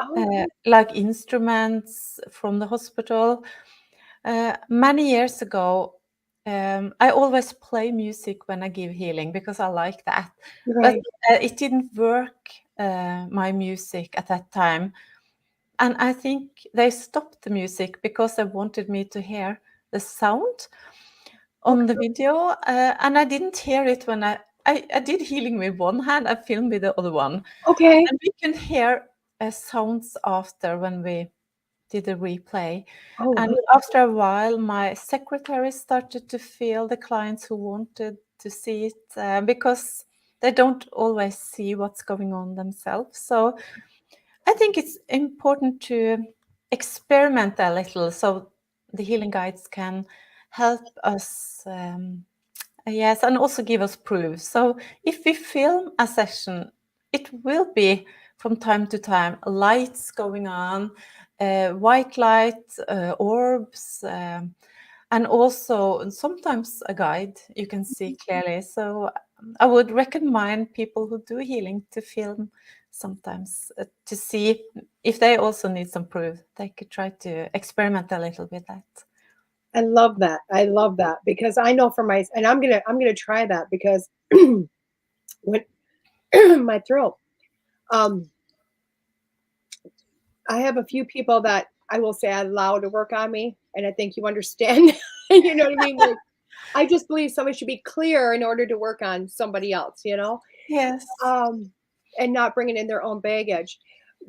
Oh, like instruments from the hospital. Many years ago, I always play music when I give healing because I like that. But right. it didn't work, my music at that time. And I think they stopped the music because they wanted me to hear the sound on the video. And I didn't hear it when I did healing with one hand, I filmed with the other one. Okay. And we can hear sounds after when we did a replay. Oh, And wow. after a while, my secretary started to feel the clients who wanted to see it, because they don't always see what's going on themselves. So I think it's important to experiment a little so the healing guides can help us. Yes, and also give us proof. So if we film a session, it will be from time to time lights going on, white light, orbs, and also sometimes a guide you can see clearly. So I would recommend people who do healing to film sometimes to see if they also need some proof. They could try to experiment a little with that. I love that. I love that because I know for and I'm gonna try that because when my throat, I have a few people that I will say I allow to work on me, and I think you understand. You know what I mean? Like, I just believe somebody should be clear in order to work on somebody else, you know? Yes. And not bringing in their own baggage.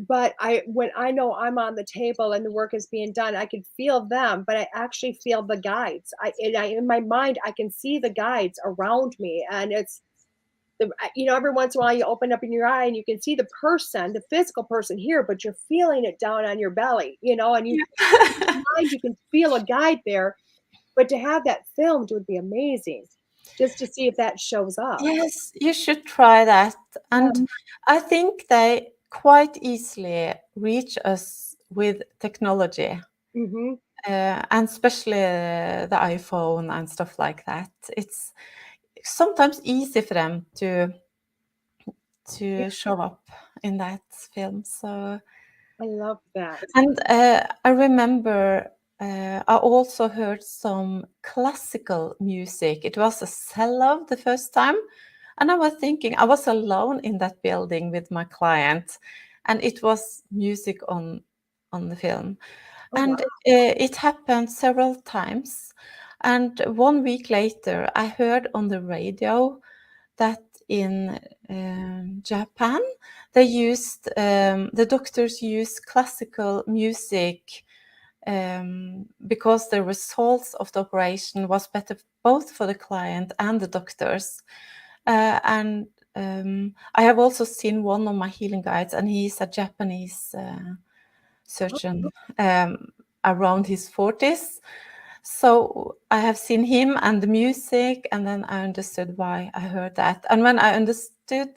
But when I know I'm on the table and the work is being done, I can feel them, but I actually feel the guides. In my mind, I can see the guides around me, and it's every once in a while you open up in your eye and you can see the person, the physical person here, but you're feeling it down on your belly, and in your mind you can feel a guide there. But to have that filmed would be amazing, just to see if that shows up. Yes, you should try that. And I think they quite easily reach us with technology, Mm-hmm. and especially the iPhone and stuff like that. It's sometimes easy for them to show up in that film. So I love that. and I remember I also heard some classical music. It was a cello the first time. And I was thinking, I was alone in that building with my client, and it was music on the film. Oh, And wow. it happened several times. And 1 week later, I heard on the radio that in Japan, the doctors use classical music because the results of the operation was better both for the client and the doctors. And I have also seen one of my healing guides, and he's a Japanese surgeon around his 40s. So I have seen him and the music, and then I understood why I heard that. And when I understood,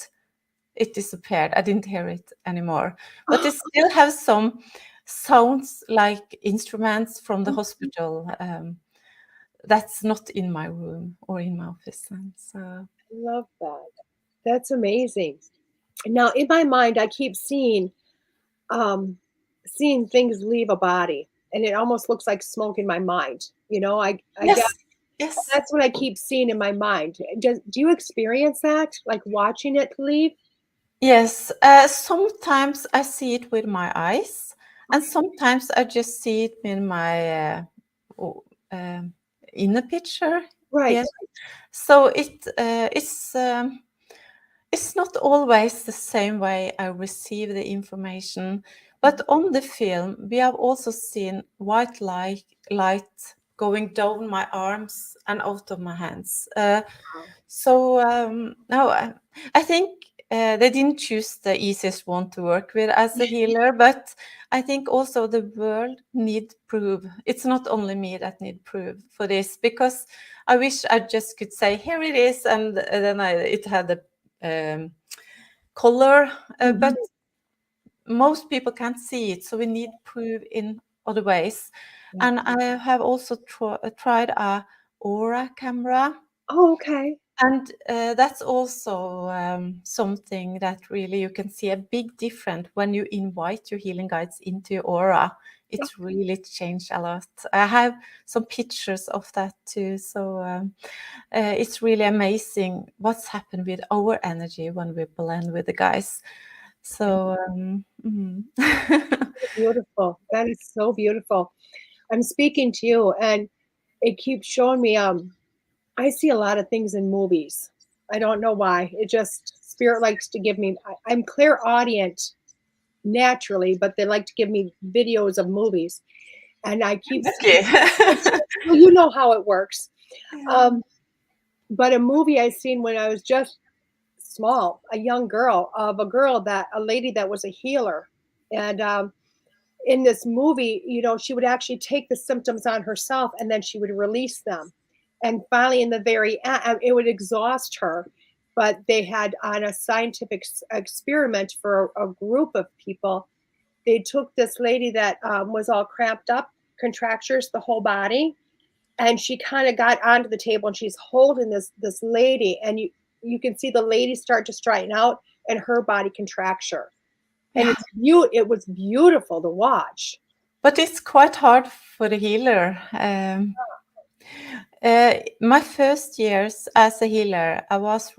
it disappeared. I didn't hear it anymore. But it still has some sounds like instruments from the hospital. That's not in my room or in my office. And so I love that. That's amazing. Now, in my mind, I keep seeing things leave a body, and it almost looks like smoke in my mind. I yes, guess yes. that's what I keep seeing in my mind. Do you experience that, like watching it leave? Yes, sometimes I see it with my eyes, and sometimes I just see it in my inner picture. Right. Yes, so it's not always the same way I receive the information, but on the film we have also seen white light going down my arms and out of my hands. So no, I think they didn't choose the easiest one to work with as a healer, but I think also the world need proof. It's not only me that need proof for this, because I wish I just could say, here it is, and then it had a color, but most people can't see it, so we need proof in other ways. And I have also tried a aura camera. Oh, okay. And that's also something that really you can see a big difference when you invite your healing guides into your aura. It's really changed a lot. I have some pictures of that too. So it's really amazing what's happened with our energy when we blend with the guys. So Beautiful. That is so beautiful. I'm speaking to you, and it keeps showing me. I see a lot of things in movies. I don't know why. It just spirit likes to give me. I'm clairaudient naturally, but they like to give me videos of movies, and I keep. Well, you know how it works. But a movie I seen when I was just small, a young girl, a lady that was a healer, and in this movie, she would actually take the symptoms on herself and then she would release them. And finally, in the very end, it would exhaust her. But they had, on a scientific experiment for a group of people, they took this lady that was all cramped up, contractures the whole body, and she kind of got onto the table and she's holding this lady, and you can see the lady start to straighten out and her body contracture. And Yeah. it was beautiful to watch. But it's quite hard for the healer. My first years as a healer, I was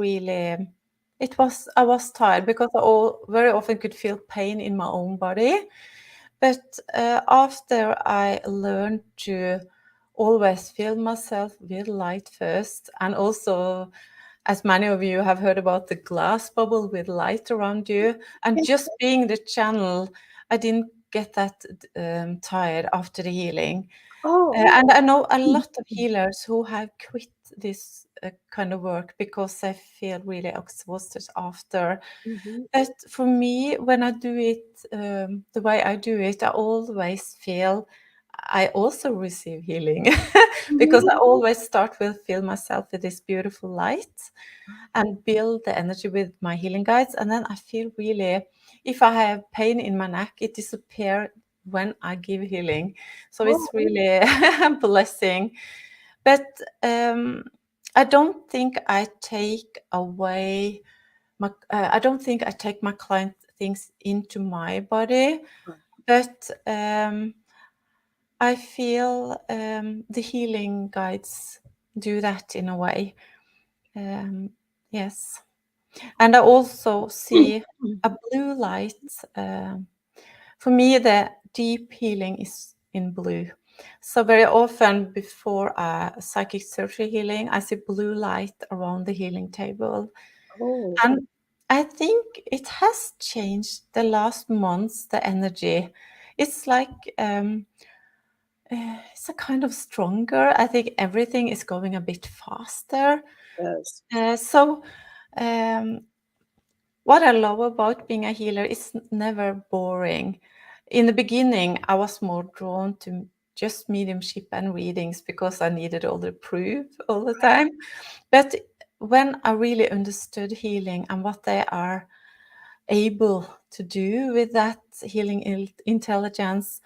tired because I very often could feel pain in my own body. But after I learned to always fill myself with light first, and also, as many of you have heard about the glass bubble with light around you, and just being the channel, I didn't get that tired after the healing. And I know a lot of healers who have quit this kind of work because they feel really exhausted after. But for me, when I do it the way I do it, I always feel I also receive healing because I always start with fill myself with this beautiful light and build the energy with my healing guides. And then I feel really, if I have pain in my neck, it disappears when I give healing. So it's really a blessing. But I don't think I take away I don't think I take my client things into my body, but I feel the healing guides do that in a way. Yes. And I also see a blue light. For me, the deep healing is in blue. So very often before a psychic surgery healing, I see blue light around the healing table. And I think it has changed the last months, the energy. It's like it's a kind of stronger. I think everything is going a bit faster. Yes. So what I love about being a healer is never boring. In the beginning, I was more drawn to just mediumship and readings because I needed all the proof all the time. But when I really understood healing and what they are able to do with that healing intelligence,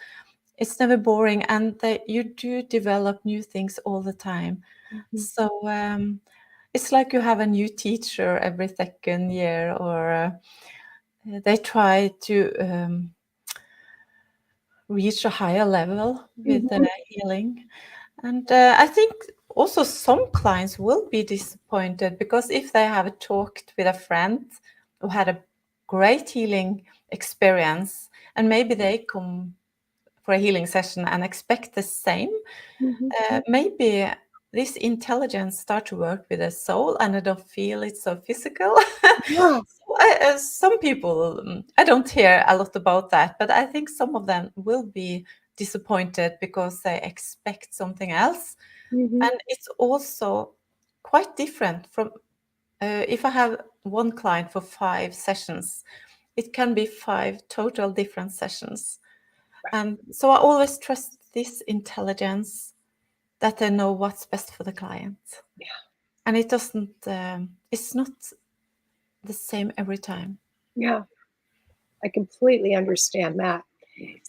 it's never boring, and you do develop new things all the time. So it's like you have a new teacher every second year, or they try to reach a higher level with the healing. And I think also some clients will be disappointed because if they have talked with a friend who had a great healing experience, and maybe they come for a healing session and expect the same, maybe this intelligence start to work with the soul and I don't feel it's so physical. Some people, I don't hear a lot about that, but I think some of them will be disappointed because they expect something else. And it's also quite different from if I have one client for 5 sessions, it can be 5 total different sessions. And so I always trust this intelligence that they know what's best for the client. And it doesn't, it's not the same every time. Yeah, I completely understand that.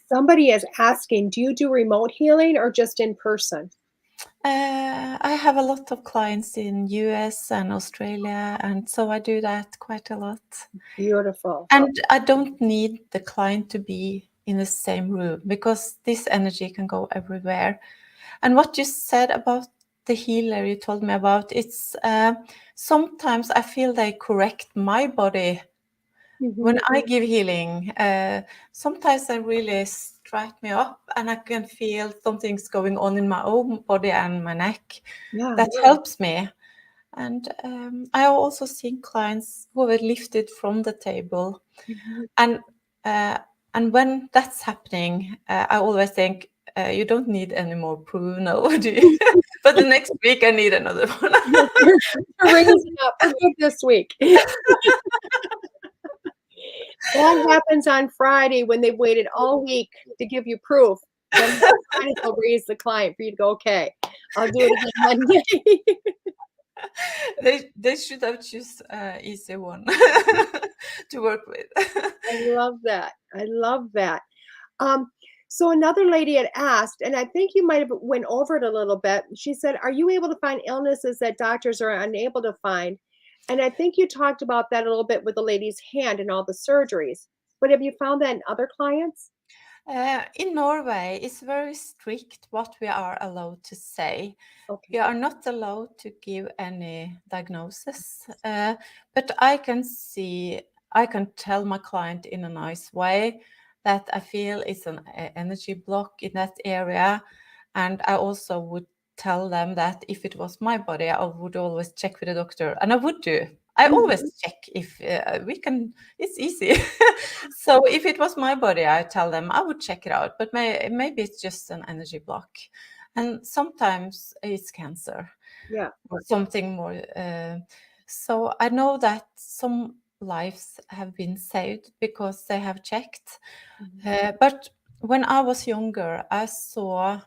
Somebody is asking, do you do remote healing or just in person? I have a lot of clients in US and Australia, and so I do that quite a lot. Beautiful. And I don't need the client to be in the same room because this energy can go everywhere. And what you said about the healer you told me about, it's sometimes I feel they correct my body. When I give healing, sometimes they really strike me up and I can feel something's going on in my own body and my neck. That helps me. And I have also seen clients who were lifted from the table. And when that's happening, I always think, you don't need any more proof now, do you? But the next week I need another one. Raise it up. We're good this week. That happens on Friday when they've waited all week to give you proof. Then Friday they'll raise the client for you to go, okay, I'll do it again Monday. They should have chosen easy one to work with. I love that. I love that. So another lady had asked, and I think you might have went over it a little bit. She said, are you able to find illnesses that doctors are unable to find? And I think you talked about that a little bit with the lady's hand and all the surgeries. But have you found that in other clients? In Norway, it's very strict what we are allowed to say. Okay. We are not allowed to give any diagnosis, but I can tell my client in a nice way that I feel it's an energy block in that area. And I also would tell them that if it was my body, I would always check with the doctor, and I would do. I always Mhm. check if we can, it's easy. So if it was my body, I tell them I would check it out, but maybe it's just an energy block. And sometimes it's cancer Yeah. or something more. So I know that some lives have been saved because they have checked. Mhm. But when I was younger, I saw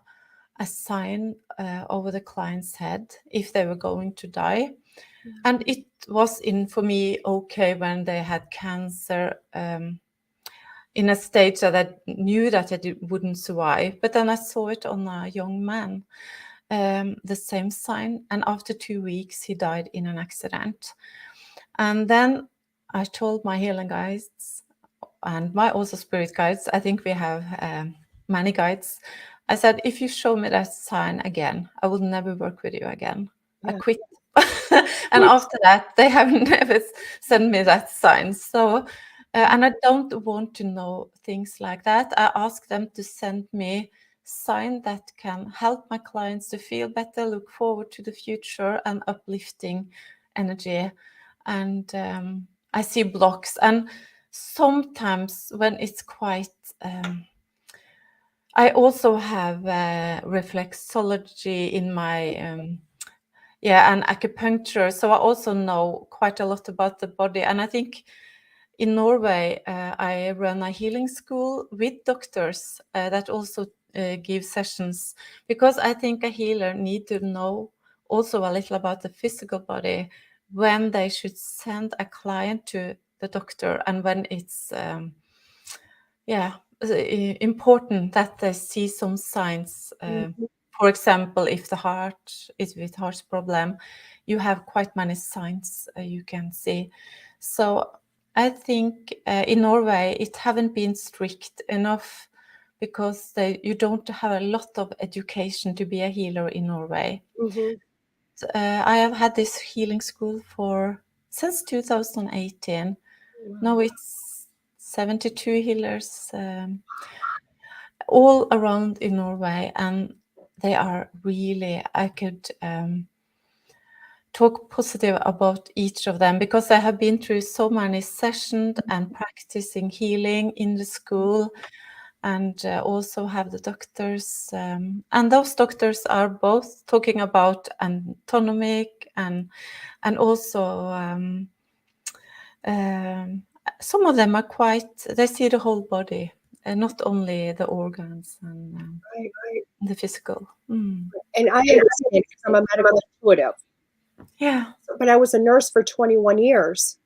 a sign over the client's head if they were going to die. And it was for me okay when they had cancer in a stage that I knew that I wouldn't survive. But then I saw it on a young man, the same sign. And after 2 weeks, he died in an accident. And then I told my healing guides and my also spirit guides, I think we have many guides. I said, if you show me that sign again, I will never work with you again. I Yeah. quit. And after that, they have never sent me that sign. So, and I don't want to know things like that. I ask them to send me sign that can help my clients to feel better, look forward to the future, and uplifting energy. And I see blocks, and sometimes when it's quite I also have reflexology in my and acupuncture, so I also know quite a lot about the body. And I think in Norway I run a healing school with doctors that also give sessions, because I think a healer need to know also a little about the physical body when they should send a client to the doctor, and when it's important that they see some signs. Mhm. For example, if the heart is with heart problem, you have quite many signs you can see. So I think in Norway it haven't been strict enough, because you don't have a lot of education to be a healer in Norway. Mhm. I have had this healing school since 2018. Wow. Now it's 72 healers all around in Norway, and they are really, I could talk positive about each of them, because I have been through so many sessions and practicing healing in the school, and also have the doctors, and those doctors are both talking about anatomic and also um, some of them are they see the whole body and not only the organs and Right. the physical. Mm. And I understand because I'm a medical intuitive, Yeah. but I was a nurse for 21 years.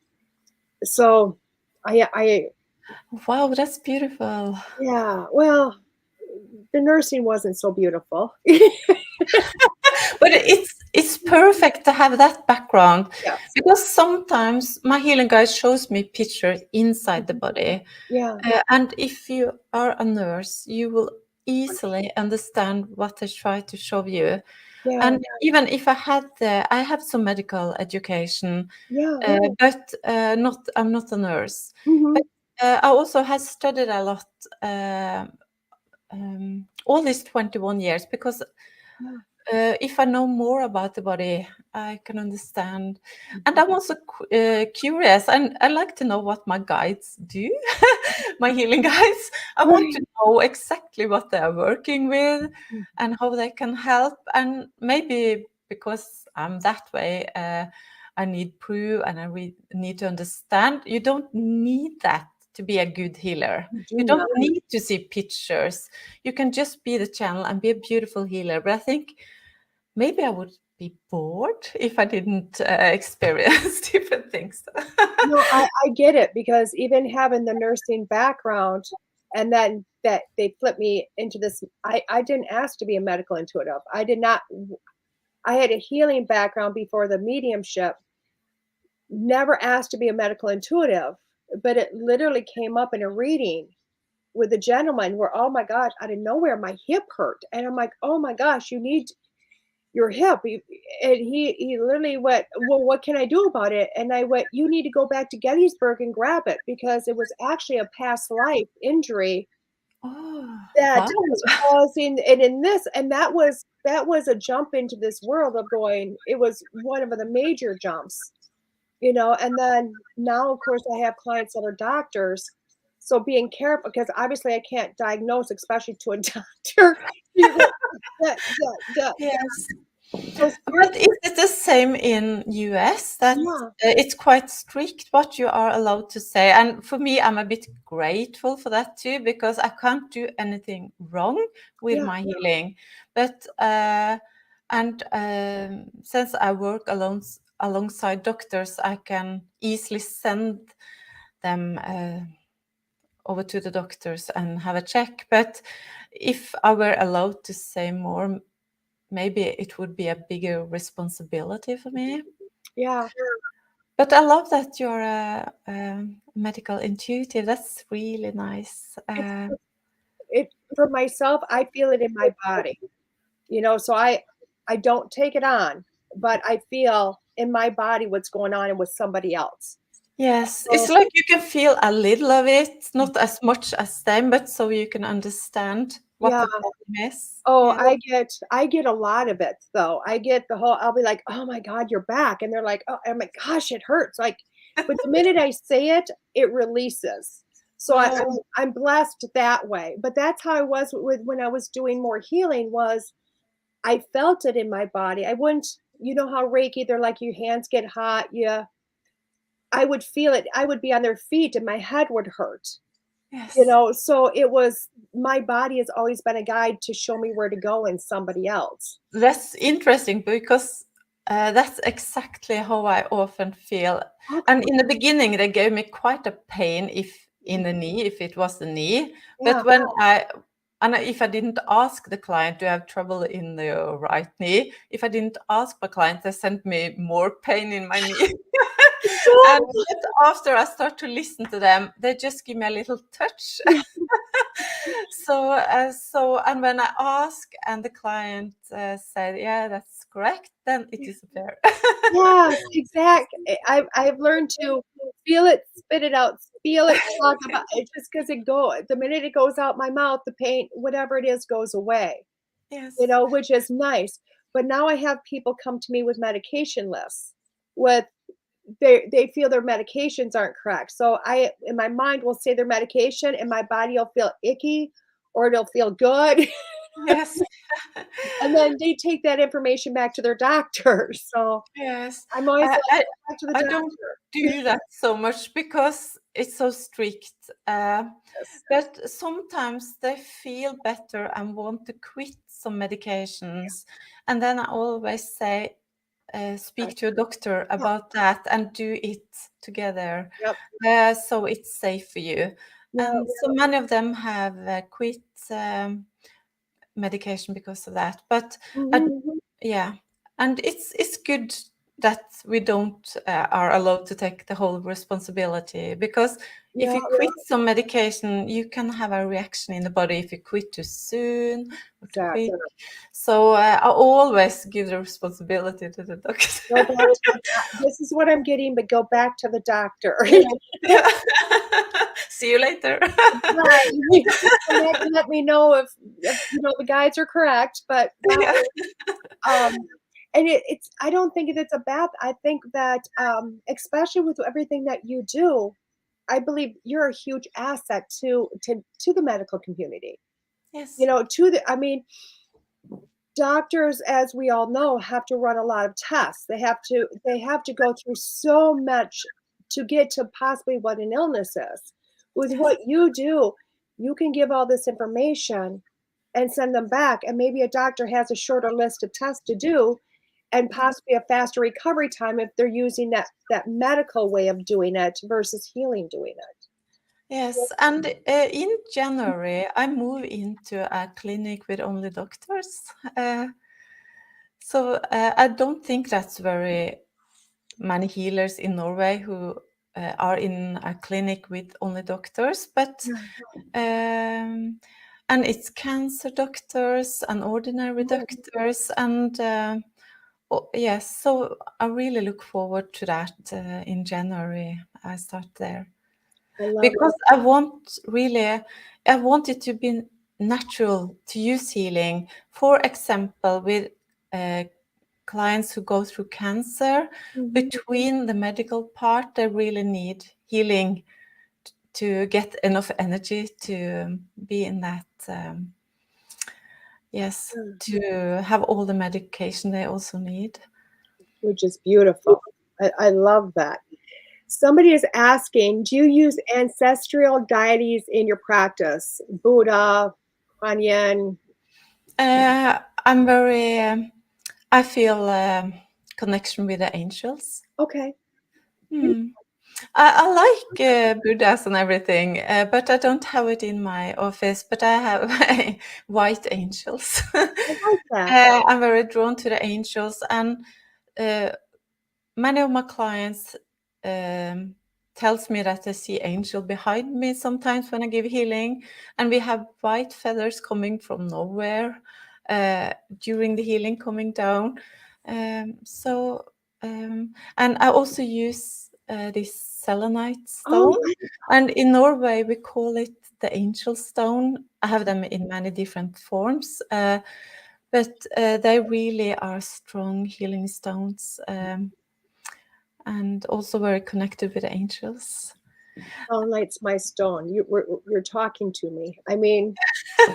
So I Wow, that's beautiful. yeah, well, the nursing wasn't so beautiful. But it's perfect to have that background, Yes. because sometimes my healing guide shows me pictures inside the body. Yeah. And if you are a nurse, you will easily understand what they try to show you. Yeah. And even if I have some medical education, Yeah. but I'm not a nurse. Mhm. But I also have studied a lot all these 21 years, because Yeah. if I know more about the body, I can understand. And Mhm. I'm also curious, and I like to know what my guides do, my healing guides. I want to Right. know exactly what they are working with Mhm. and how they can help. And maybe because I'm that way, I need proof, and I need to understand. You don't need that to be a good healer. You You do don't not. need to see pictures. You can just be the channel and be a beautiful healer. But I think maybe I would be bored if I didn't experience different things. No, I get it because even having the nursing background and then that they flipped me into this, I didn't ask to be a medical intuitive. I did not. I had a healing background before the mediumship, never asked to be a medical intuitive, but it literally came up in a reading with a gentleman where, oh my gosh, out of nowhere, my hip hurt. And I'm like, oh my gosh, you need your hip. And he literally went, well, what can I do about it? And I went, you need to go back to Gettysburg and grab it, because it was actually a past life injury Oh, that wow. was causing, and in this, and that was a jump into this world of going, it was one of the major jumps, you know. And then now, of course, I have clients that are doctors. So being careful, because obviously I can't diagnose, especially to a doctor. Yes. So But is it the same in US that yeah, it's quite strict what you are allowed to say? And for me, I'm a bit grateful for that too, because I can't do anything wrong with yeah, my healing. But since I work alongside doctors, I can easily send them over to the doctors and have a check. But if I were allowed to say more, maybe it would be a bigger responsibility for me. yeah. But I love that you're a medical intuitive. That's really nice. It for myself, I feel it in my body, you know. So I don't take it on, but I feel in my body what's going on with somebody else. Yes, So it's like you can feel a little of it, not as much as them, but so you can understand what yeah. the problem is. Oh, Yeah. I get a lot of it though. I get the whole, I'll be like, "Oh my God, you're back." And they're like, "Oh," I'm like, "Gosh, it hurts." Like, but the minute I say it, it releases. So Oh, I'm blessed that way. But that's how I was with when I was doing more healing, was I felt it in my body. I wouldn't, you know how Reiki, they're like your hands get hot. Yeah. I would feel it. I would be on their feet and my head would hurt. You yes. know, so it was, my body has always been a guide to show me where to go in somebody else. That's interesting because that's exactly how I often feel. And Okay. in the beginning, they gave me quite a pain if in the knee, if it was the knee. Yeah. But if I didn't ask the client, do you have trouble in the right knee? If I didn't ask my client, they sent me more pain in my knee. And Exactly. but after I start to listen to them, they just give me a little touch. Yeah. And when I ask and the client said, yeah, that's correct, then it disappears. Yes, exactly. I've learned to feel it, spit it out, feel it, talk about it, just because it go the minute it goes out my mouth, the pain, whatever it is, goes away, you Yes. know, which is nice. But now I have people come to me with medication lists with, they feel their medications aren't correct. So I, in my mind, will say their medication and my body will feel icky or it'll feel good. Yes. And then they take that information back to their doctor. So Yes. I'm always I, like, I, go back to the I don't doctor. do that so much because it's so strict. Yes. But sometimes they feel better and want to quit some medications. And then I always say, speak to a doctor Yeah. about that and do it together. Yep. So it's safe for you. Yeah. And so many of them have quit medication because of that. But I, Mhm. yeah, and it's good that we don't are allowed to take the whole responsibility, because if Yeah. you quit some medication, you can have a reaction in the body if you quit too soon or too quick. Exactly. So I always give the responsibility to the doctor. Go back to the this is what I'm getting, but go back to the doctor. Yeah. See you later. Right. You can come back and let me know if you know the guides are correct, but Yeah. um and it's, I don't think it's a bad, I think that especially with everything that you do, I believe you're a huge asset to the medical community. You Yes. know, to the, I mean, doctors, as we all know, have to run a lot of tests. They have to go through so much to get to possibly what an illness is. With Yes. what you do, you can give all this information and send them back, and maybe a doctor has a shorter list of tests to do and possibly a faster recovery time if they're using that medical way of doing it versus healing doing it. Yes, and in January, I move into a clinic with only doctors. So I don't think that's very many healers in Norway who are in a clinic with only doctors, but and it's cancer doctors and ordinary doctors, and yes, so I really look forward to that. In January I start there, because I want it to be natural to use healing. For example, with clients who go through cancer, between the medical part, they really need healing to get enough energy to be in that, to have all the medication they also need. Which is beautiful. I love that. Somebody is asking, do you use ancestral deities in your practice? Buddha, Kuan Yin? I'm very, I feel connection with the angels. Okay. I like Buddhas and everything, but I don't have it in my office, but I have white angels. I like that. I'm very drawn to the angels, and many of my clients tells me that they see angel behind me sometimes when I give healing, and we have white feathers coming from nowhere during the healing coming down. And I also use this selenite stone, and in Norway we call it the angel stone. I have them in many different forms, but they really are strong healing stones, and also very connected with the angels. Selenite's my stone. You're talking to me. I mean,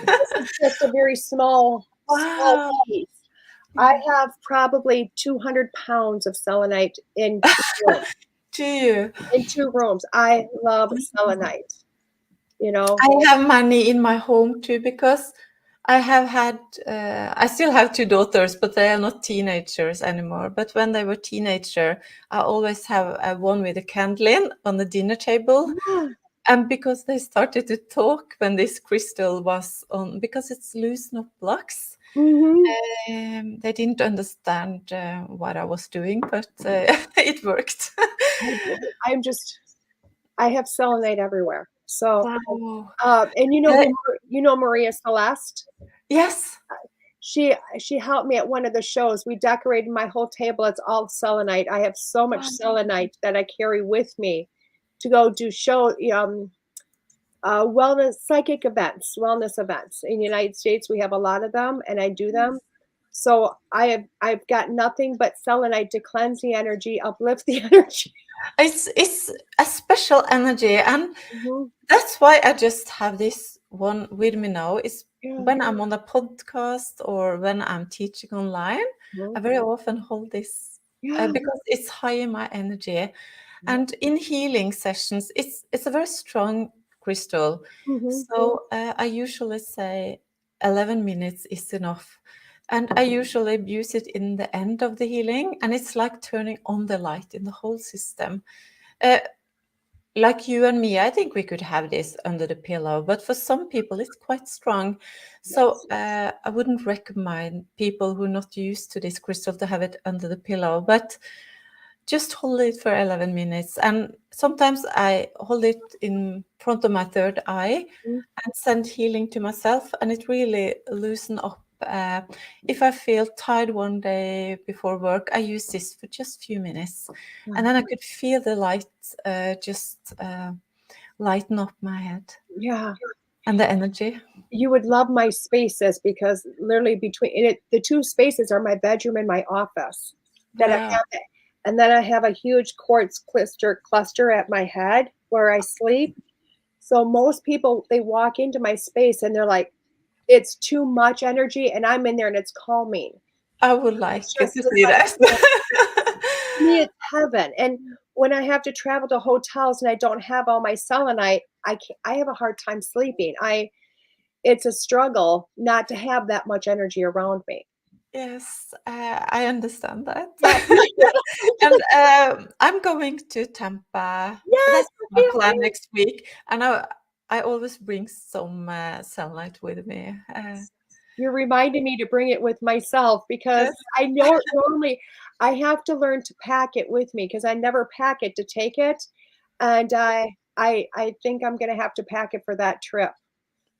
this is just a very small piece. I have probably 200 pounds of selenite in 2 rooms. In 2 rooms. I love selenite. You know, I have many in my home too, because I have had, I still have 2 daughters, but they are not teenagers anymore. But when they were teenager, I always have one with a candle in on the dinner table. And because they started to talk when this crystal was on, because it's loosen up blocks. They didn't understand what I was doing, but it worked. I have selenite everywhere. So, wow. and you know Maria Celeste? Yes. She helped me at one of the shows. We decorated my whole table. It's all selenite. I have so much selenite that I carry with me to go do wellness, psychic events, wellness events. In the United States, we have a lot of them, and I do them. So I've got nothing but selenite to cleanse the energy, uplift the energy. It's a special energy, and that's why I just have this one with me now. Is when I'm on a podcast or when I'm teaching online, I very often hold this because it's high in my energy. And in healing sessions, it's a very strong crystal. So I usually say 11 minutes is enough. And I usually use it in the end of the healing, and it's like turning on the light in the whole system. Like you and me, I think we could have this under the pillow, but for some people it's quite strong. So I wouldn't recommend people who are not used to this crystal to have it under the pillow, but just hold it for 11 minutes. And sometimes I hold it in front of my third eye and send healing to myself, and it really loosens up. If I feel tired one day before work, I use this for just a few minutes, and then I could feel the light just lighten up my head. Yeah. And the energy. You would love my spaces, because literally between it, the 2 spaces are my bedroom and my office. That I have it. And then I have a huge quartz cluster at my head where I sleep. So most people, they walk into my space and they're like, it's too much energy, and I'm in there and it's calming. I would like to see that. To me, it's heaven. And when I have to travel to hotels and I don't have all my selenite, I have a hard time sleeping. It's a struggle not to have that much energy around me. Yes, I understand that. And I'm going to Tampa. That's my plan next week, and I always bring some sunlight with me. You're reminding me to bring it with myself because Yes. I know normally I have to learn to pack it with me because I never pack it to take it, and I think I'm gonna have to pack it for that trip.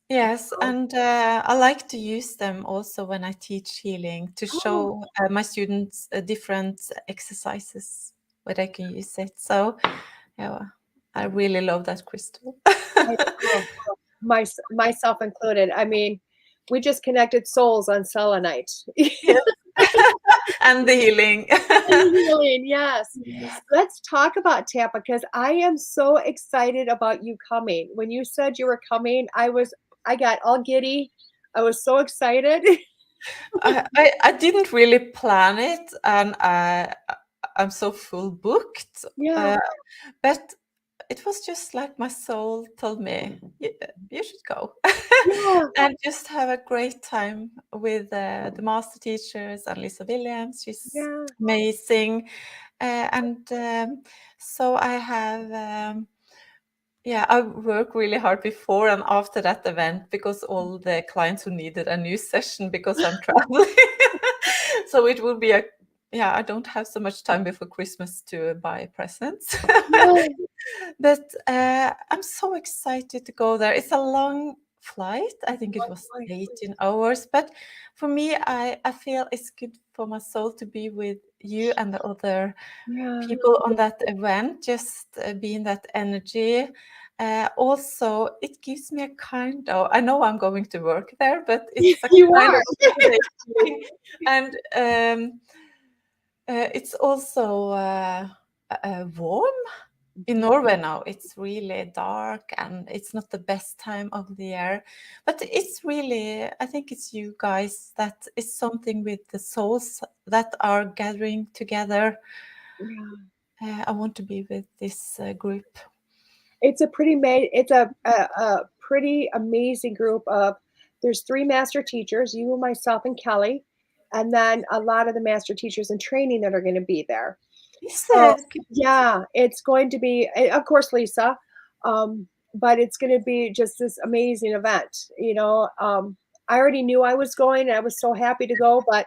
Yes, Oh, and I like to use them also when I teach healing to oh, show my students different exercises where they can use it. So, yeah, I really love that crystal. oh, myself included. I mean, we just connected souls on selenite. Yes. And the healing. Healing, yes. Yes. Let's talk about Tampa because I am so excited about you coming. When you said you were coming, I got all giddy. I was so excited. I didn't really plan it, and I'm so full booked. Yeah, But it was just like my soul told me, you should go yeah, and just have a great time with the master teachers and Lisa Williams. She's yeah. amazing. And so I have, yeah, I worked really hard before and after that event because all the clients who needed a new session because I'm traveling. So it will be yeah, I don't have so much time before Christmas to buy presents. Yeah. But I'm so excited to go there. It's a long flight. I think it was 18 hours. But for me, I feel it's good for my soul to be with you and the other Yeah. people on that event, just be in that energy. Also, it gives me a kind of, I know I'm going to work there, but it's a You kind are. of holiday feeling. And it's also warm. In Norway now, it's really dark and it's not the best time of the year. But it's really, I think it's you guys that is something with the souls that are gathering together. Yeah. I want to be with this group. It's a pretty amazing group of there's 3 master teachers, you, myself, and Kelly, and then a lot of the master teachers in training that are gonna be there. Is So, it? yeah, it's going to be of course, Lisa, but it's gonna be just this amazing event, I already knew I was going, and I was so happy to go, but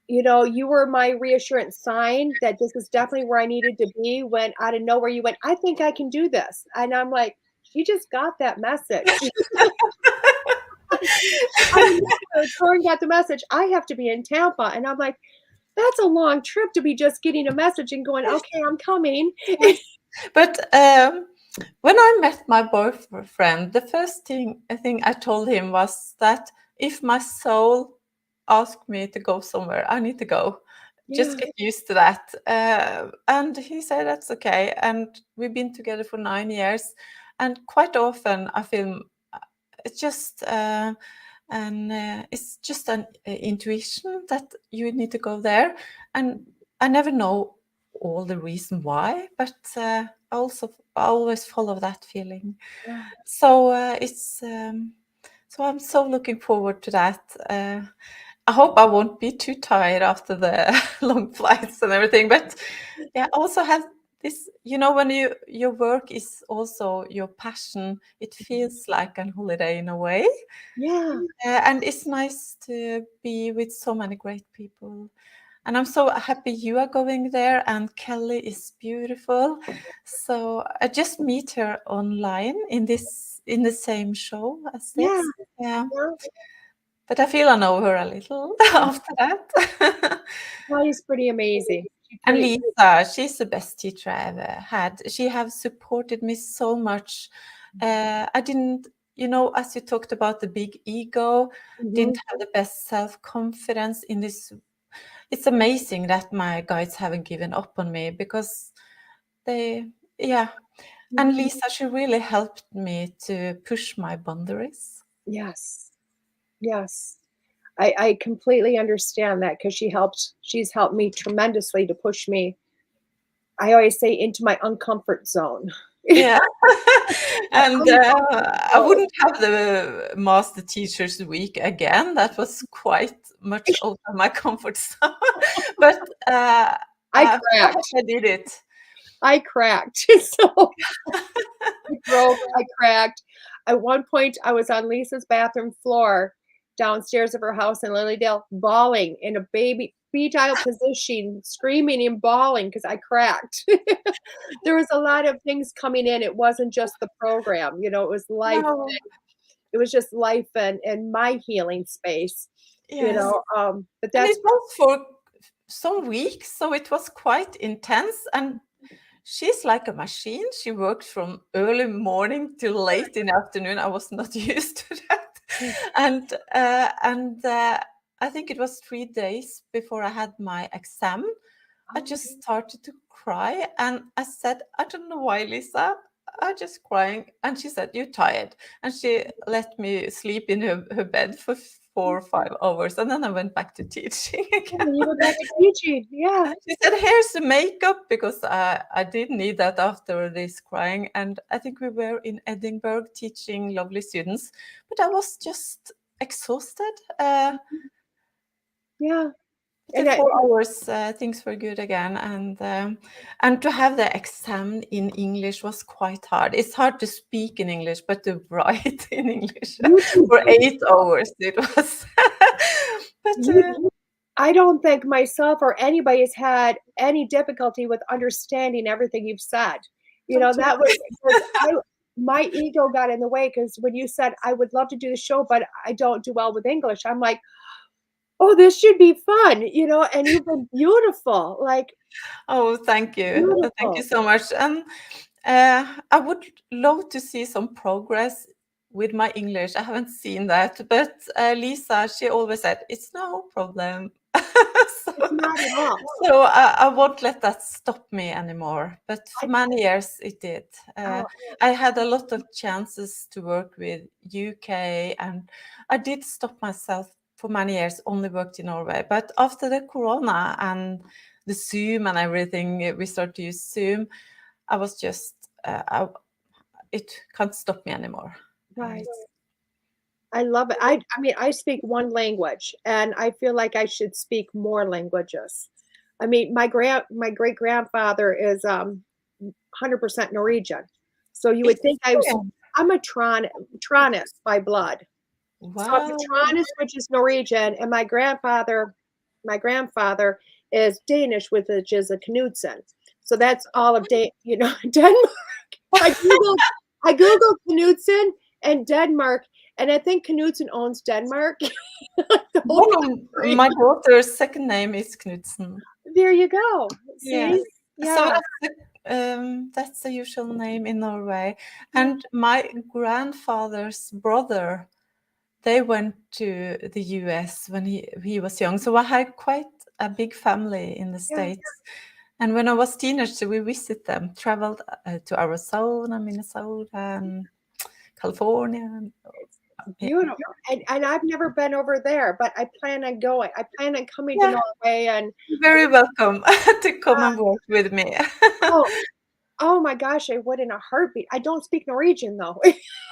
you were my reassurance sign that this is definitely where I needed to be when out of nowhere you went, "I think I can do this." And I'm like, "She just got that message." Out of nowhere, Torunn got the message, "I have to be in Tampa." And I'm like, "That's a long trip to be just getting a message and going, okay, I'm coming." Yes. But when I met my boyfriend, the first thing I told him was that if my soul asked me to go somewhere, I need to go. Yeah, Just get used to that. And he said that's okay. And we've been together for 9 years, and quite often I feel it's just it's just an intuition that you need to go there, and I never know all the reason why, but I always follow that feeling. yeah, So it's so I'm so looking forward to that. I hope I won't be too tired after the long flights and everything, but yeah, I also have this, when your work is also your passion, it feels like a holiday in a way. yeah, And it's nice to be with so many great people. And I'm so happy you are going there, and Kelly is beautiful. So I just meet her online in the same show as yeah, this. Yeah. yeah. But I feel I know her a little after that. Kelly's pretty amazing. She's And pretty Lisa, she's the best teacher I ever had. She have supported me so much. I didn't, as you talked about the big ego, didn't Mhm. have the best self-confidence in this. It's amazing that my guides haven't given up on me because yeah. And Mhm. Lisa, she really helped me to push my boundaries. Yes, yes. I completely understand that because she's helped me tremendously to push me, I always say, into my uncomfort zone. Yeah. My And uncomfort I zone. wouldn't have the Master Teachers Week again. That was quite much out of my comfort zone. But I I'm so happy cracked. I did it. I cracked. So I broke, I cracked. At one point, I was on Lisa's bathroom floor, downstairs of her house in Lilydale, bawling in a fetal position, screaming and bawling because I cracked. There was a lot of things coming in. It wasn't just the program, it was life. No. It was just life and my healing space, Yes. but And that's it was for some weeks, so it was quite intense. And she's like a machine. She worked from early morning till late in the afternoon. I was not used to that. And I think it was 3 days before I had my exam. I just started to cry, and I said, I don't know why, Lisa. I just crying. And she said, you're tired. And she let me sleep in her bed for 4 or 5 hours. And then I went back to teaching again. you were back to teaching. Yeah. She said, here's the makeup, because I did need that after this crying. And I think we were in Edinburgh teaching lovely students, but I was just exhausted. Yeah. The 4 hours, things were good again. And to have the exam in English was quite hard. It's hard to speak in English, but to write in English for 8 hours, it was. But I don't think myself or anybody has had any difficulty with understanding everything you've said. That was my ego got in the way, because when you said I would love to do the show, but I don't do well with English, I'm like, oh, this should be fun, and you've been beautiful. Like, oh, thank you. beautiful. Thank you so much. And I would love to see some progress with my English. I haven't seen that, but Lisa, she always said, it's no problem. It's not at all. So I won't let that stop me anymore. But for many years it did. I had a lot of chances to work with UK, and I did stop myself for many years, only worked in Norway. But after the Corona and the Zoom and everything, we started to use Zoom. I was just, it can't stop me anymore. Right. I love it. I mean, I speak one language, and I feel like I should speak more languages. I mean, my great grandfather is 100% Norwegian, so you would think I'm a Trannis by blood. Wow. So I'm a Trannis, which is Norwegian, and my grandfather is Danish, which is a Knudsen. So that's all of Denmark. I googled Knudsen and Denmark, and I think Knudsen owns Denmark. My daughter's second name is Knudsen. There you go. See? Yes. Yeah. So that's the usual name in Norway. And my grandfather's brother, they went to the US when he was young. So I had quite a big family in the States. And when I was teenager, we visited them, traveled to Arizona, Minnesota, and California. Beautiful. And I've never been over there, but I plan on going. I plan on coming to Norway. And you're very welcome to come and work with me. Oh my gosh, I would in a heartbeat. I don't speak Norwegian though.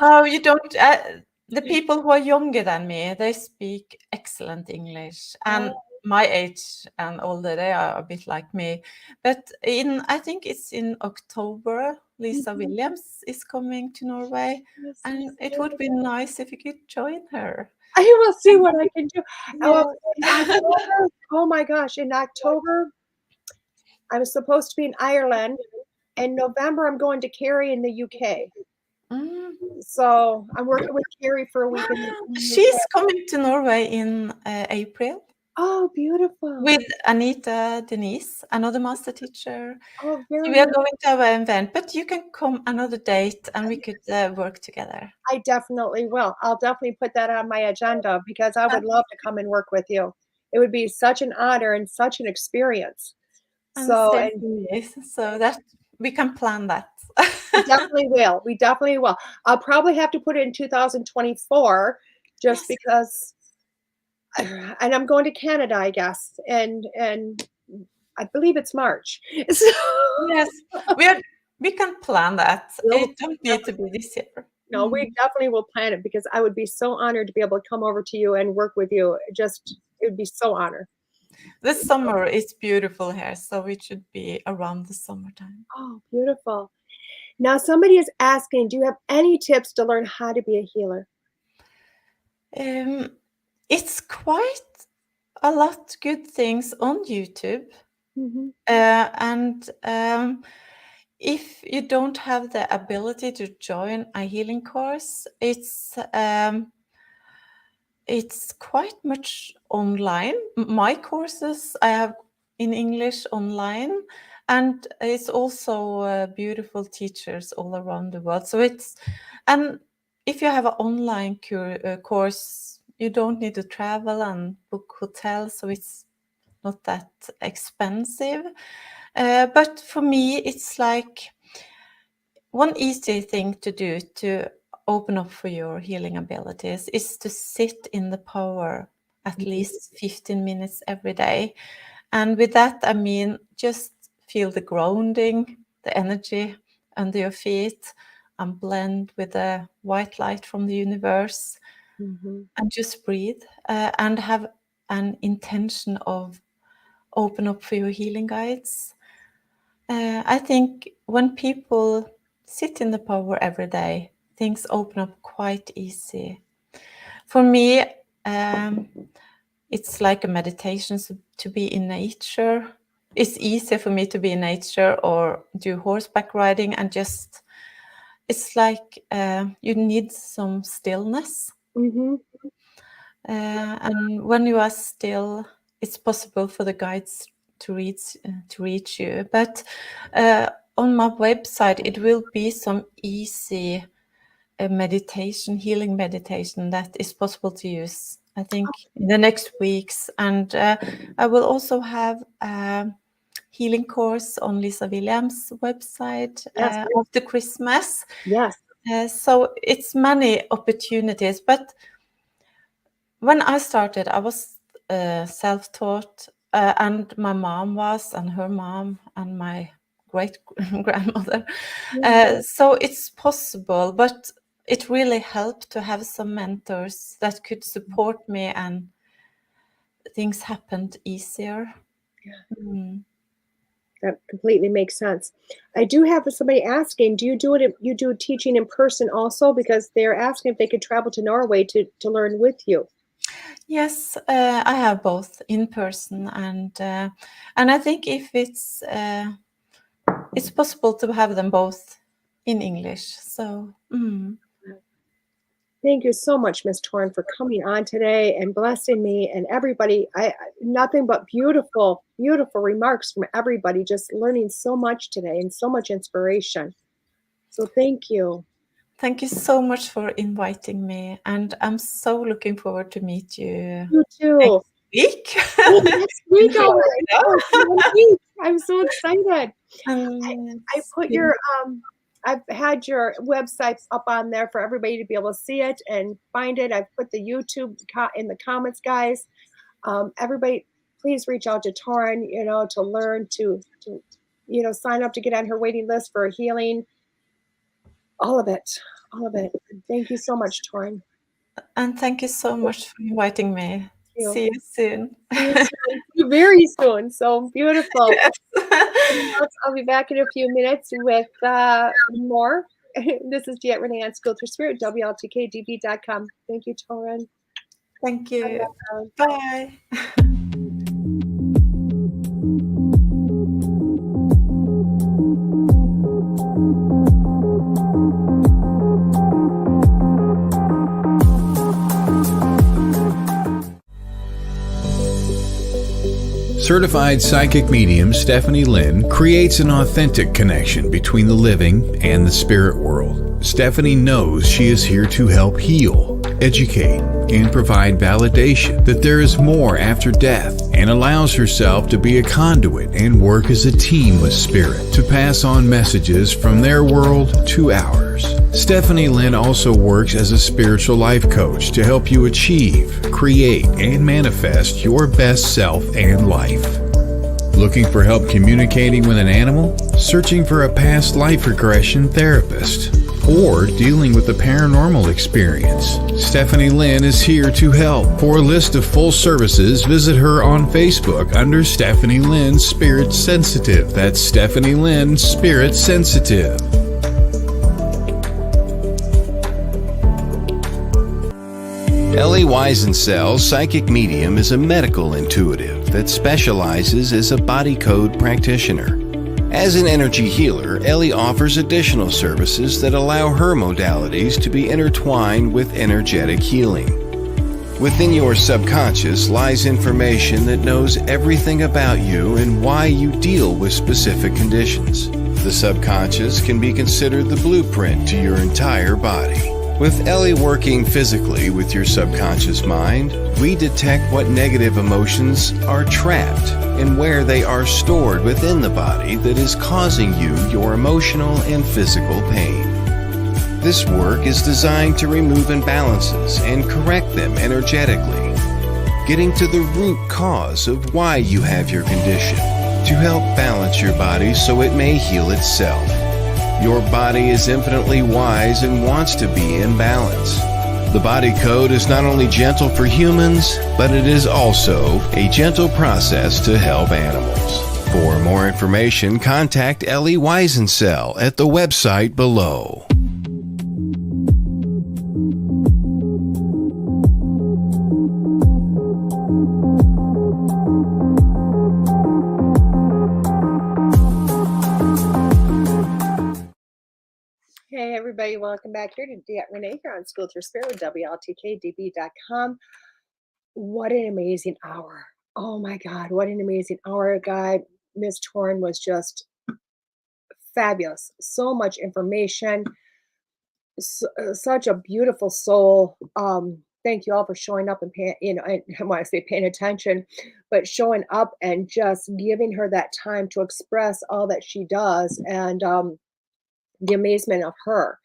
Oh, you don't? The people who are younger than me, they speak excellent English. And my age and older, they are a bit like me. But I think it's in October, Lisa Williams is coming to Norway. And it would be nice if you could join her. I will see what I can do. In October, oh my gosh, in October, I was supposed to be in Ireland. In November, I'm going to Kerry in the UK. So I'm working with Kerry for a week. She's coming to Norway in April. Oh, beautiful. With Anita Denise, another master teacher. Oh, so we are going to have an event, but you can come another date and we could work together. I definitely will. I'll definitely put that on my agenda, because I would love to come and work with you. It would be such an honor and such an experience. So that we can plan that. We definitely will. We definitely will. I'll probably have to put it in 2024, just because. And I'm going to Canada, I guess, and I believe it's March. So. Yes, we can plan that. It don't need to be this year. No, we definitely will plan it, because I would be so honored to be able to come over to you and work with you. It would be so honored. This summer is beautiful here, so it should be around the summertime. Oh, beautiful. Now, somebody is asking, do you have any tips to learn how to be a healer? It's quite a lot good things on YouTube. Mm-hmm. And if you don't have the ability to join a healing course, it's quite much online. My courses I have in English online, and it's also beautiful teachers all around the world. And if you have an online course, you don't need to travel and book hotels, so it's not that expensive. But for me, it's like one easy thing to do to open up for your healing abilities is to sit in the power at least 15 minutes every day. And with that, I mean, just feel the grounding, the energy under your feet, and blend with the white light from the universe. Mm-hmm. And just breathe and have an intention of open up for your healing guides. I think when people sit in the power every day, things open up quite easy. For me, it's like a meditation to be in nature. It's easier for me to be in nature or do horseback riding, and just it's like you need some stillness. Mm-hmm. And when you are still, it's possible for the guides to reach you. But on my website, it will be some easy meditation, healing meditation that is possible to use, I think, in the next weeks. And I will also have a healing course on Lisa Williams' website after Christmas. Yes. So it's many opportunities. But when I started, I was self-taught, and my mom was, and her mom, and my great-grandmother. So it's possible, but it really helped to have some mentors that could support me, and things happened easier. That completely makes sense. I do have somebody asking, do you do it? You do teaching in person also? Because they're asking if they could travel to Norway to learn with you. Yes, I have both in person and I think if it's possible to have them both in English. So. Thank you so much, Miss Torunn, for coming on today and blessing me and everybody. Nothing but beautiful, beautiful remarks from everybody. Just learning so much today and so much inspiration. So thank you. Thank you so much for inviting me, and I'm so looking forward to meet you. You too. Next week. Next week already. I'm so excited. I put your I've had your websites up on there for everybody to be able to see it and find it. I've put the YouTube in the comments, guys. Everybody, please reach out to Torunn, to learn to sign up to get on her waiting list for healing. All of it. Thank you so much, Torunn. And thank you so much for inviting me. See you soon. See you very soon. So beautiful. Yes. I'll be back in a few minutes with more. This is DeEtte Ranae on School Through Spirit, WLTK-DB.com. Thank you, Torunn. Thank you. Bye. Certified psychic medium Stephanie Lynn creates an authentic connection between the living and the spirit world. Stephanie knows she is here to help heal, educate, and provide validation that there is more after death, and allows herself to be a conduit and work as a team with spirit to pass on messages from their world to ours. Stephanie Lynn also works as a spiritual life coach to help you achieve, create, and manifest your best self and life. Looking for help communicating with an animal? Searching for a past life regression therapist? Or dealing with a paranormal experience? Stephanie Lynn is here to help. For a list of full services, visit her on Facebook under Stephanie Lynn Spirit Sensitive. That's Stephanie Lynn Spirit Sensitive. Ellie Weisensel's psychic medium is a medical intuitive that specializes as a body code practitioner. As an energy healer, Ellie offers additional services that allow her modalities to be intertwined with energetic healing. Within your subconscious lies information that knows everything about you and why you deal with specific conditions. The subconscious can be considered the blueprint to your entire body. With Ellie working physically with your subconscious mind, we detect what negative emotions are trapped and where they are stored within the body that is causing you your emotional and physical pain. This work is designed to remove imbalances and correct them energetically, getting to the root cause of why you have your condition, to help balance your body so it may heal itself. Your body is infinitely wise and wants to be in balance. The body code is not only gentle for humans, but it is also a gentle process to help animals. For more information, contact Ellie Weisensel at the website below. Hey everybody, welcome back here to DeEtte Ranae here on School Through Spirit with WLTK-DB.com. What an amazing hour. Oh my God, what an amazing hour, guy. Miss Torunn was just fabulous. So much information. Such a beautiful soul. Thank you all for showing up and paying, I want to say paying attention, but showing up and just giving her that time to express all that she does, and the amazement of her.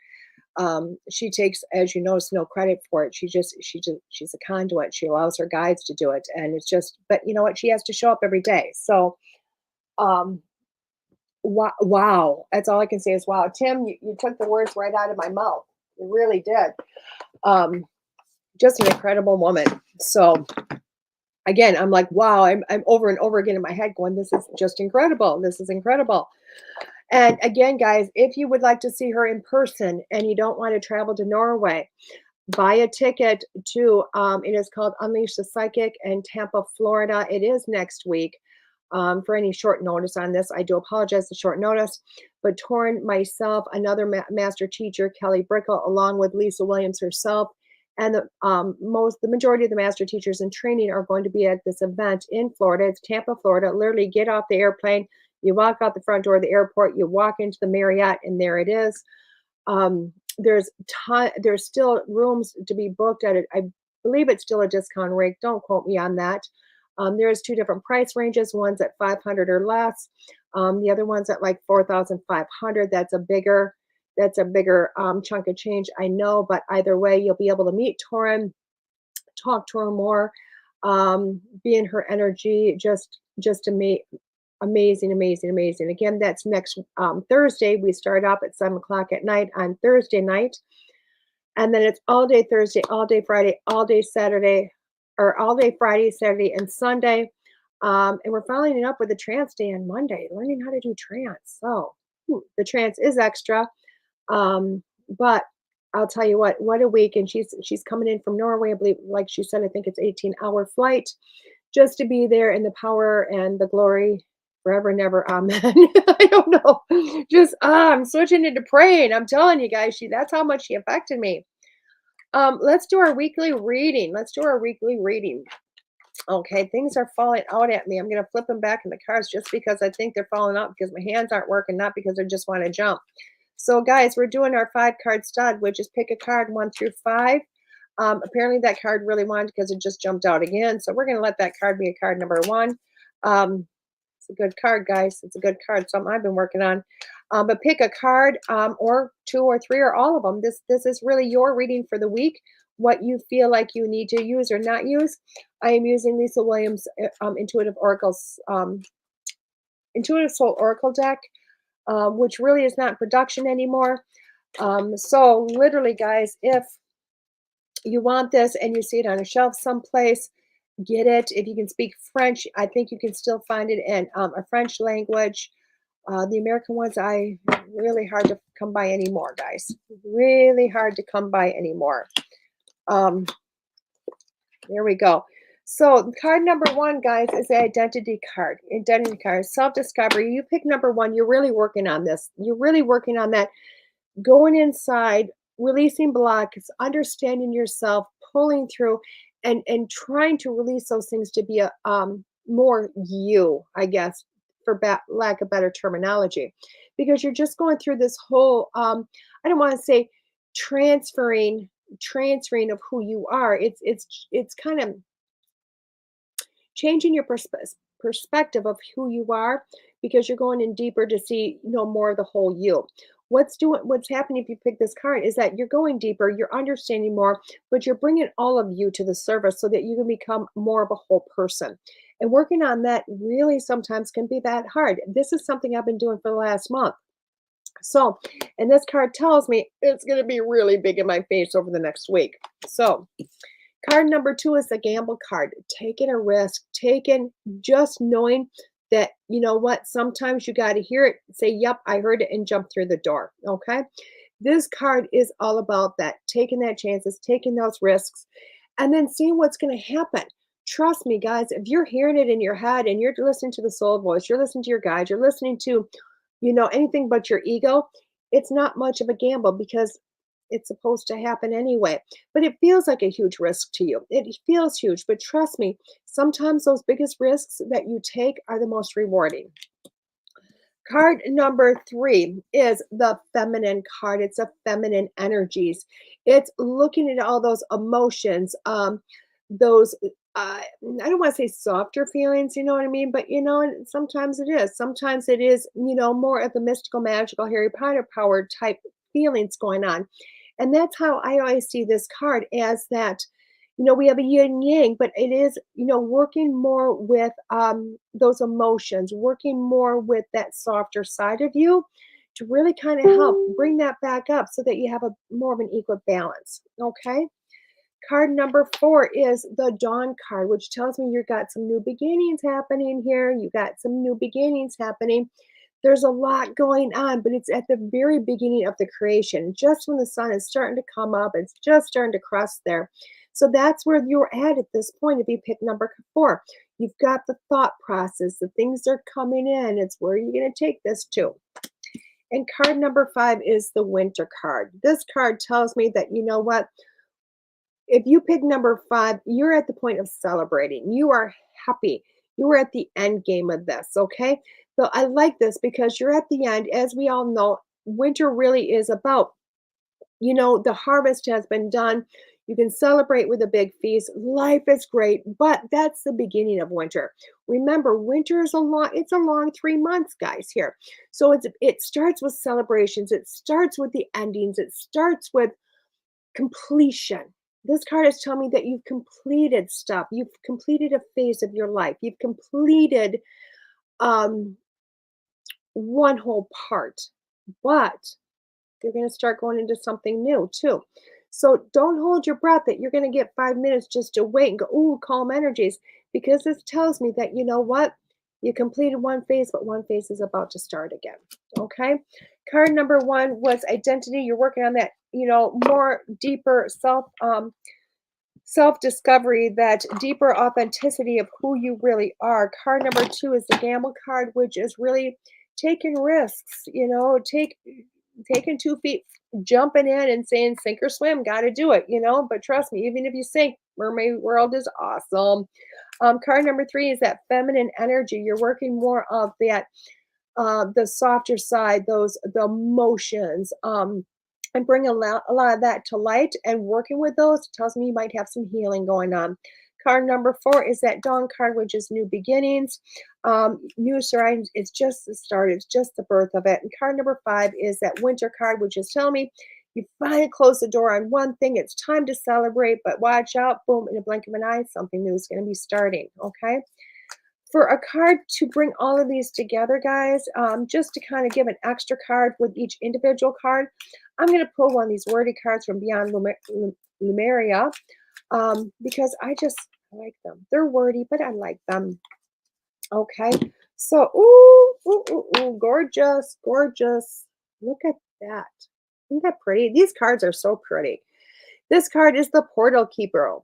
She takes, as you notice, no credit for it. She's a conduit. She allows her guides to do it. And it's just, but you know what? She has to show up every day. So, wow. That's all I can say is wow. Tim, you took the words right out of my mouth. You really did. Just an incredible woman. So again, I'm like, wow, I'm over and over again in my head going, this is just incredible. This is incredible. And again, guys, if you would like to see her in person and you don't want to travel to Norway, buy a ticket to, it is called Unleash the Psychic in Tampa, Florida. It is next week. For any short notice on this, I do apologize for short notice. But Torunn, myself, another master teacher, Kelly Brickle, along with Lisa Williams herself, and the majority of the master teachers in training are going to be at this event in Florida. It's Tampa, Florida. Literally get off the airplane. You walk out the front door of the airport, you walk into the Marriott, and there it is. There's still rooms to be booked at it. I believe it's still a discount rate. Don't quote me on that. There's two different price ranges. One's at $500 or less. The other one's at like $4,500. That's a bigger chunk of change, I know. But either way, you'll be able to meet Torunn, talk to her more, be in her energy. Just amazing. Again, that's next Thursday. We start up at 7:00 at night on Thursday night, and then it's all day Thursday, all day Friday, all day Saturday, or all day Friday, Saturday, and Sunday. And we're following it up with a trance day on Monday, learning how to do trance. So the trance is extra, but I'll tell you what a week. And she's coming in from Norway, I believe, like she said, I think it's 18-hour flight, just to be there in the power and the glory forever and ever. Amen. I don't know. Just I'm switching into praying. I'm telling you guys, that's how much she affected me. Let's do our weekly reading. Okay, things are falling out at me. I'm going to flip them back in the cards just because I think they're falling out because my hands aren't working, not because I just want to jump. So guys, we're doing our 5-card stud, which is pick a card 1 through 5. Apparently that card really wanted because it just jumped out again. So we're going to let that card be a card number 1. It's a good card, guys. It's a good card. Something I've been working on. But pick a card, or 2 or 3 or all of them. This is really your reading for the week. What you feel like you need to use or not use. I am using Lisa Williams' Intuitive Soul Oracle deck, which really is not in production anymore. So literally, guys, if you want this and you see it on a shelf someplace, get it. If you can speak French, I think you can still find it in a French language. The American ones, really hard to come by anymore, guys. Really hard to come by anymore. There we go. So card number one, guys, is the identity card. Identity card, self-discovery. You pick number one. You're really working on this. You're really working on that. Going inside, releasing blocks, understanding yourself, pulling through, and trying to release those things to be a more you, I guess, for lack of better terminology, because you're just going through this whole. I don't want to say transferring of who you are. It's kind of changing your perspective of who you are, because you're going in deeper to see, more of the whole you. What's happening if you pick this card is that you're going deeper, you're understanding more, but you're bringing all of you to the surface so that you can become more of a whole person. And working on that really sometimes can be that hard. This is something I've been doing for the last month. So, and this card tells me it's going to be really big in my face over the next week. So, card number two is the gamble card. Taking a risk, just knowing that, you know what, sometimes you got to hear it, say, yep, I heard it, and jump through the door. Okay. This card is all about that, taking that chances, taking those risks, and then seeing what's going to happen. Trust me, guys, if you're hearing it in your head and you're listening to the soul voice, you're listening to your guide, you're listening to, anything but your ego, it's not much of a gamble because it's supposed to happen anyway. But it feels like a huge risk to you. It feels huge, but trust me, sometimes those biggest risks that you take are the most rewarding. Card number three is the feminine card. It's a feminine energies. It's looking at all those emotions, those I don't want to say softer feelings, you know what I mean? But sometimes it is. Sometimes it is, more of the mystical, magical, Harry Potter powered type feelings going on. And that's how I always see this card, as that, we have a yin and yang, but it is, working more with those emotions, working more with that softer side of you to really kind of help bring that back up so that you have a more of an equal balance. Okay. Card number four is the Dawn card, which tells me you've got some new beginnings happening here. You got some new beginnings happening. There's a lot going on, but it's at the very beginning of the creation. Just when the sun is starting to come up, it's just starting to crest there. So that's where you're at this point if you pick number four. You've got the thought process, the things are coming in. It's where you're going to take this to. And card number five is the Winter card. This card tells me that, you know what? If you pick number five, you're at the point of celebrating. You are happy. You are at the end game of this, okay? So I like this because you're at the end. As we all know, winter really is about, the harvest has been done. You can celebrate with a big feast. Life is great, but that's the beginning of winter. Remember, winter is it's a long 3 months, guys, here. So it starts with celebrations. It starts with the endings. It starts with completion. This card is telling me that you've completed stuff. You've completed a phase of your life. You've completed one whole part, but you're going to start going into something new too. So don't hold your breath that you're going to get 5 minutes just to wait and go, ooh, calm energies, because this tells me that, you know what? You completed one phase, but one phase is about to start again. Okay. Card number one was identity. You're working on that, more deeper self-discovery, that deeper authenticity of who you really are. Card number two is the gamble card, which is really taking risks, taking 2 feet, jumping in and saying sink or swim, got to do it, but trust me, even if you sink, mermaid world is awesome. Card number three is that feminine energy. You're working more of that, the softer side, the emotions, and bring a lot of that to light, and working with those tells me you might have some healing going on. Card number four is that Dawn card, which is new beginnings, new surroundings. It's just the start. It's just the birth of it. And card number five is that Winter card, which is telling me you finally close the door on one thing. It's time to celebrate, but watch out. Boom, in a blink of an eye, something new is going to be starting. Okay. For a card to bring all of these together, guys, just to kind of give an extra card with each individual card, I'm going to pull one of these wordy cards from Beyond Lumeria, because I just like them. They're wordy, but I like them. Okay. So, ooh, gorgeous, gorgeous. Look at that. Isn't that pretty? These cards are so pretty. This card is the Portal Keeper.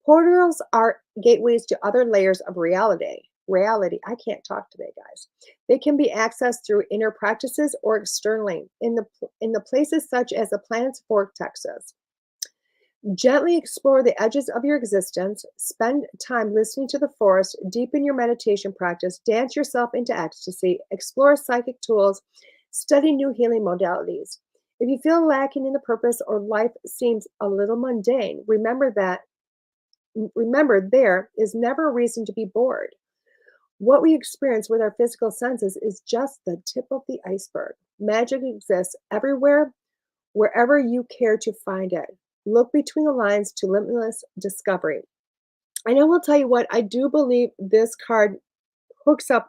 Portals are gateways to other layers of reality. I can't talk today, guys. They can be accessed through inner practices or externally in the places such as the planet's vortexes. Gently explore the edges of your existence. Spend time listening to the forest. Deepen your meditation practice. Dance yourself into ecstasy. Explore psychic tools. Study new healing modalities. If you feel lacking in the purpose or life seems a little mundane, remember there is never a reason to be bored. What we experience with our physical senses is just the tip of the iceberg. Magic exists everywhere, wherever you care to find it. Look between the lines to limitless discovery. And I will tell you what, I do believe this card hooks up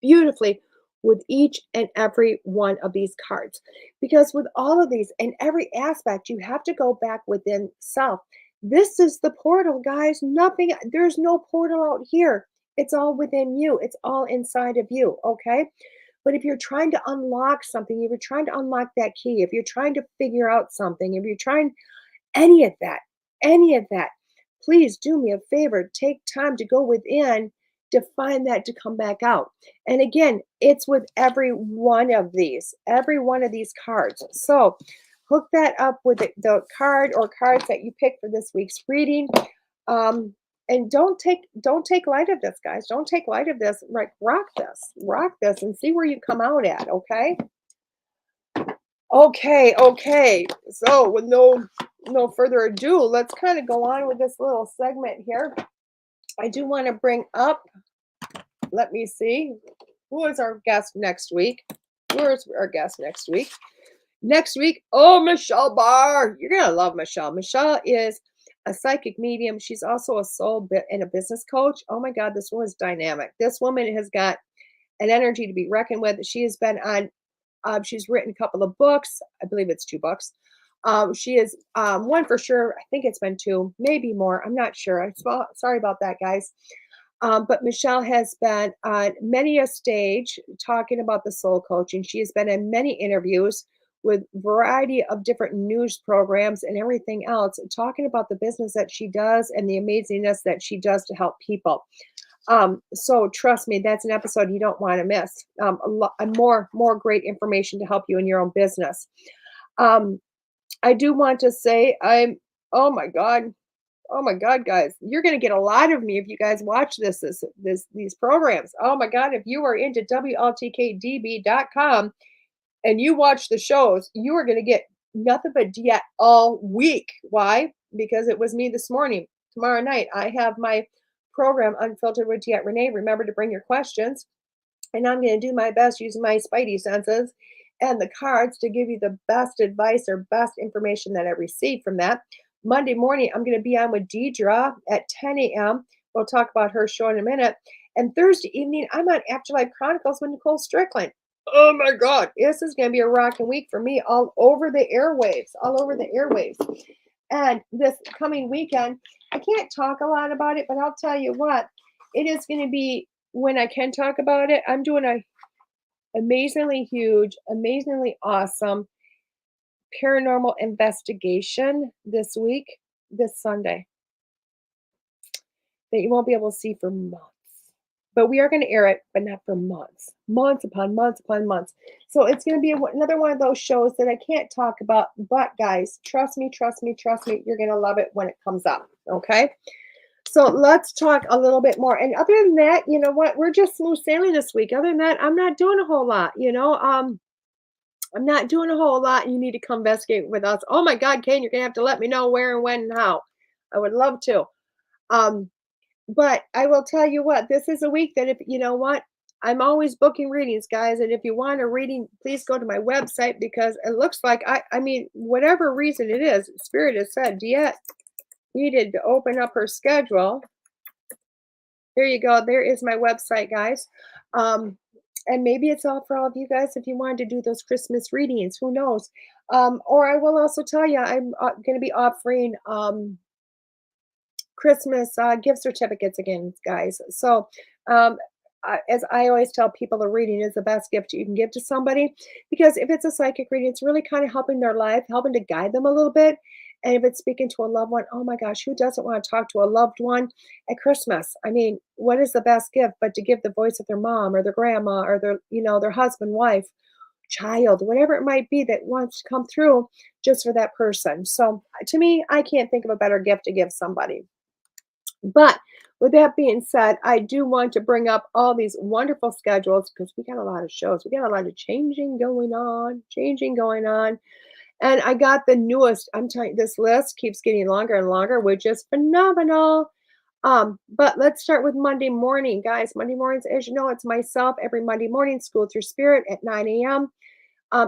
beautifully with each and every one of these cards. Because with all of these and every aspect, you have to go back within self. This is the portal, guys. There's no portal out here. It's all within you. It's all inside of you, okay? But if you're trying to unlock something, if you're trying to unlock that key, if you're trying to figure out something, if you're trying any of that, please do me a favor. Take time to go within to find that to come back out. And again, it's with every one of these cards. So hook that up with the card or cards that you pick for this week's reading. And don't take light of this, guys. Don't take light of this. Like rock this and see where you come out at. Okay. So with no further ado, let's kind of go on with this little segment here. I do want to bring up, let me see, who is our guest next week? Where's our guest next week? Next week, Michelle Barr. You're going to love Michelle. Michelle is a psychic medium. She's also a soul and a business coach. Oh my God, this woman's dynamic. This woman has got an energy to be reckoned with. She has been on, she's written a couple of books. I believe it's 2 books. She is one for sure. I think it's been 2, maybe more. I'm not sure. Sorry about that, guys. But Michelle has been on many a stage talking about the soul coaching. She has been in many interviews with a variety of different news programs and everything else, talking about the business that she does and the amazingness that she does to help people. So trust me, that's an episode you don't want to miss. More great information to help you in your own business. I do want to say oh my God, guys, you're going to get a lot of me if you guys watch these programs. Oh my God, if you are into WLTK-DB.com and you watch the shows, you are going to get nothing but DeEtte all week. Why? Because it was me this morning. Tomorrow night, I have my program Unfiltered with DeEtte Ranae. Remember to bring your questions. And I'm going to do my best using my spidey senses and the cards to give you the best advice or best information that I received from that. Monday morning, I'm going to be on with Deidre at 10 a.m. We'll talk about her show in a minute. And Thursday evening, I'm on Afterlife Chronicles with Nicole Strickland. Oh my God, this is going to be a rocking week for me all over the airwaves. And this coming weekend, I can't talk a lot about it, but I'll tell you what, it is going to be, when I can talk about it, I'm doing a amazingly huge, amazingly awesome paranormal investigation this Sunday, that you won't be able to see for months. But we are going to air it, but not for months upon months. So it's going to be another one of those shows that I can't talk about. But guys, trust me, you're going to love it when it comes up. Okay. So let's talk a little bit more. And other than that, you know what? We're just smooth sailing this week. Other than that, I'm not doing a whole lot. I'm not doing a whole lot. You need to come investigate with us. Oh my God, Kane, you're going to have to let me know where and when and how. I would love to. But I will tell you what, this is a week that if, you know what, I'm always booking readings, guys. And if you want a reading, please go to my website, because it looks like, I mean, whatever reason it is, Spirit has said DeEtte needed to open up her schedule. There you go. There is my website, guys. And maybe it's all for all of you guys if you wanted to do those Christmas readings. Who knows? Or I will also tell you, I'm going to be offering Christmas gift certificates again, guys. So as I always tell people, the reading is the best gift you can give to somebody, because if it's a psychic reading, it's really kind of helping their life, helping to guide them a little bit. And if it's speaking to a loved one, oh my gosh, who doesn't want to talk to a loved one at Christmas? I mean, what is the best gift but to give the voice of their mom or their grandma or their, their husband, wife, child, whatever it might be that wants to come through just for that person. So to me, I can't think of a better gift to give somebody. But with that being said, I do want to bring up all these wonderful schedules because we got a lot of shows. We got a lot of changing going on. And I got the newest. I'm telling you, this list keeps getting longer and longer, which is phenomenal. But let's start with Monday morning, guys. Monday mornings, as you know, it's myself every Monday morning, School Through Spirit at 9 a.m.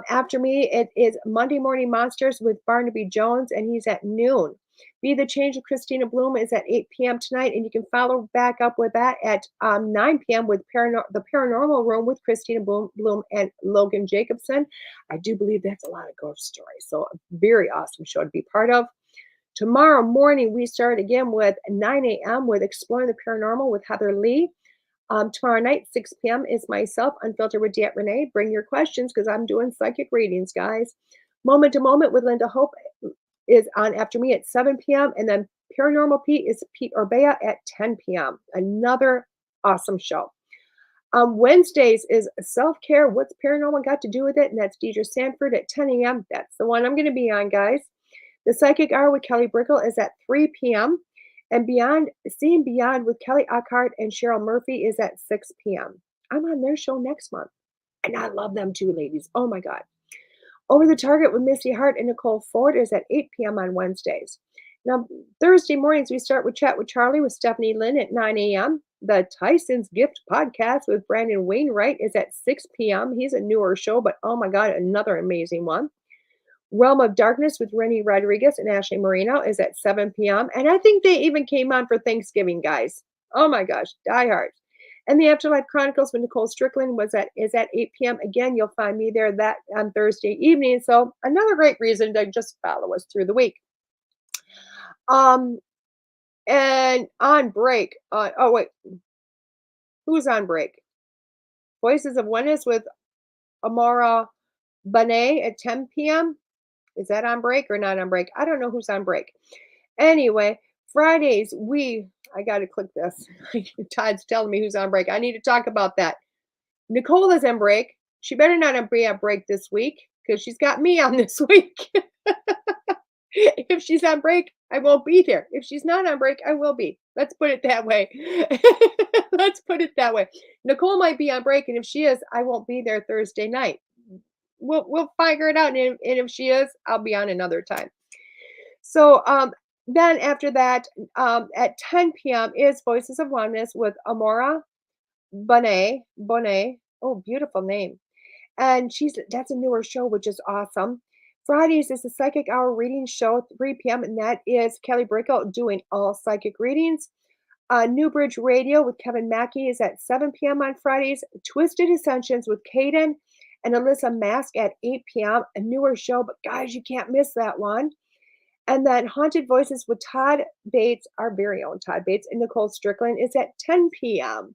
After me, it is Monday Morning Monsters with Barnaby Jones, and he's at noon. Be the Change with Christina Bloom is at 8 p.m. tonight, and you can follow back up with that at 9 p.m. with the Paranormal Room with Christina Bloom and Logan Jacobson. I do believe that's a lot of ghost stories, so a very awesome show to be part of. Tomorrow morning, we start again with 9 a.m. with Exploring the Paranormal with Heather Lee. Tomorrow night, 6 p.m. is myself, Unfiltered with DeEtte Ranae. Bring your questions because I'm doing psychic readings, guys. Moment to Moment with Linda Hope is on after me at 7 p.m. And then Paranormal Pete is Pete Orbea at 10 p.m. Another awesome show. Wednesdays is Self-Care. What's Paranormal got to do with it? And that's Deidre Sanford at 10 a.m. That's the one I'm going to be on, guys. The Psychic Hour with Kelly Brickle is at 3 p.m. And Seeing Beyond with Kelly Eckhart and Cheryl Murphy is at 6 p.m. I'm on their show next month. And I love them too, ladies. Oh my God. Over the Target with Missy Hart and Nicole Ford is at 8 p.m. on Wednesdays. Now, Thursday mornings, we start with Chat with Charlie with Stephanie Lynn at 9 a.m. The Tyson's Gift podcast with Brandon Wainwright is at 6 p.m. He's a newer show, but oh my God, another amazing one. Realm of Darkness with Rennie Rodriguez and Ashley Marino is at 7 p.m. And I think they even came on for Thanksgiving, guys. Oh my gosh, die hard. And the Afterlife Chronicles with Nicole Strickland is at 8 p.m. Again, you'll find me there that on Thursday evening. So another great reason to just follow us through the week. And on break. Oh wait, who's on break? Voices of Oneness with Amara Bonet at 10 p.m. Is that on break or not on break? I don't know who's on break. Anyway, Fridays, I got to click this. Todd's telling me who's on break. I need to talk about that. Nicole is on break. She better not be on break this week because she's got me on this week. If she's on break, I won't be there. If she's not on break, I will be. Let's put it that way. Let's put it that way. Nicole might be on break, and if she is, I won't be there Thursday night. We'll figure it out, and if she is, I'll be on another time. So then after that, at 10 p.m. is Voices of Oneness with Amora Bonet. Oh, beautiful name. And that's a newer show, which is awesome. Fridays is the Psychic Hour reading show at 3 p.m. And that is Kelly Brickle doing all psychic readings. Newbridge Radio with Kevin Mackey is at 7 p.m. on Fridays. Twisted Ascensions with Caden and Alyssa Mask at 8 p.m. A newer show, but guys, you can't miss that one. And then Haunted Voices with Todd Bates, our very own Todd Bates, and Nicole Strickland is at 10 p.m.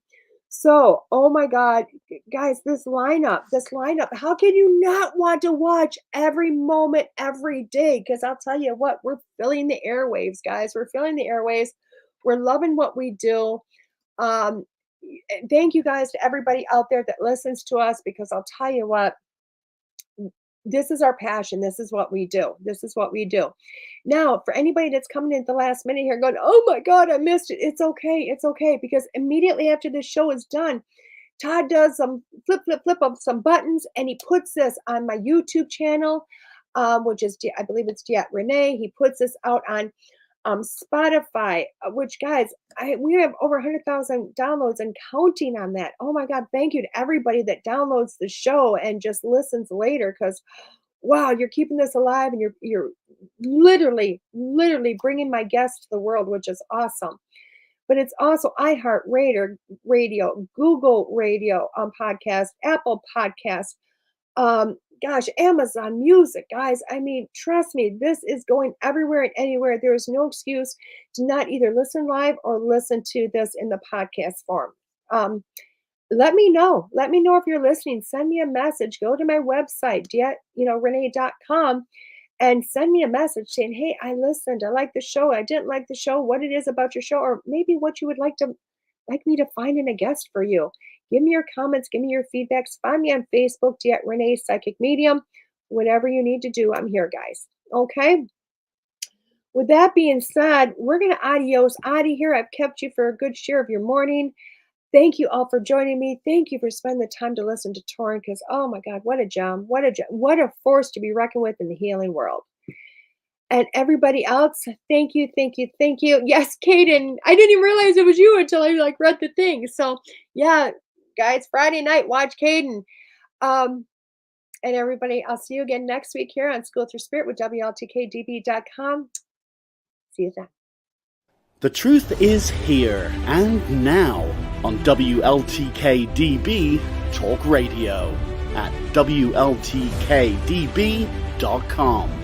So, oh my God, guys, this lineup, how can you not want to watch every moment, every day? Because I'll tell you what, we're filling the airwaves, guys. We're filling the airwaves. We're loving what we do. Thank you guys to everybody out there that listens to us, because I'll tell you what, this is our passion. This is what we do. Now, for anybody that's coming in at the last minute here going, oh my God, I missed it. It's okay. Because immediately after this show is done, Todd does some flip of some buttons, and he puts this on my YouTube channel, which is, I believe it's DeEtte Ranae. He puts this out on Spotify, which, guys, we have over 100,000 downloads and counting on that. Oh my God, thank you to everybody that downloads the show and just listens later, because wow, you're keeping this alive, and you're literally bringing my guests to the world, which is awesome. But it's also iHeartRadio, Google Radio podcast, Apple podcast, Amazon Music, guys. I mean, trust me, this is going everywhere and anywhere. There is no excuse to not either listen live or listen to this in the podcast form. Let me know. Let me know if you're listening. Send me a message. Go to my website, DeEtte, Ranae.com, and send me a message saying, hey, I listened, I like the show, I didn't like the show, what it is about your show, or maybe what you would like me to find in a guest for you. Give me your comments, give me your feedbacks. Find me on Facebook, DeEtte Ranae Psychic Medium. Whatever you need to do, I'm here, guys. Okay? With that being said, we're going to adios out of here. I've kept you for a good share of your morning. Thank you all for joining me. Thank you for spending the time to listen to Torunn, because, oh my God, what a gem. What a force to be reckoned with in the healing world. And everybody else, thank you, thank you, thank you. Yes, Kaden, I didn't even realize it was you until I read the thing. So yeah, guys, Friday night, watch Kaden. And everybody, I'll see you again next week here on School Through Spirit with WLTK-DB.com. See you then. The truth is here and now on WLTK-DB Talk Radio at WLTK-DB.com.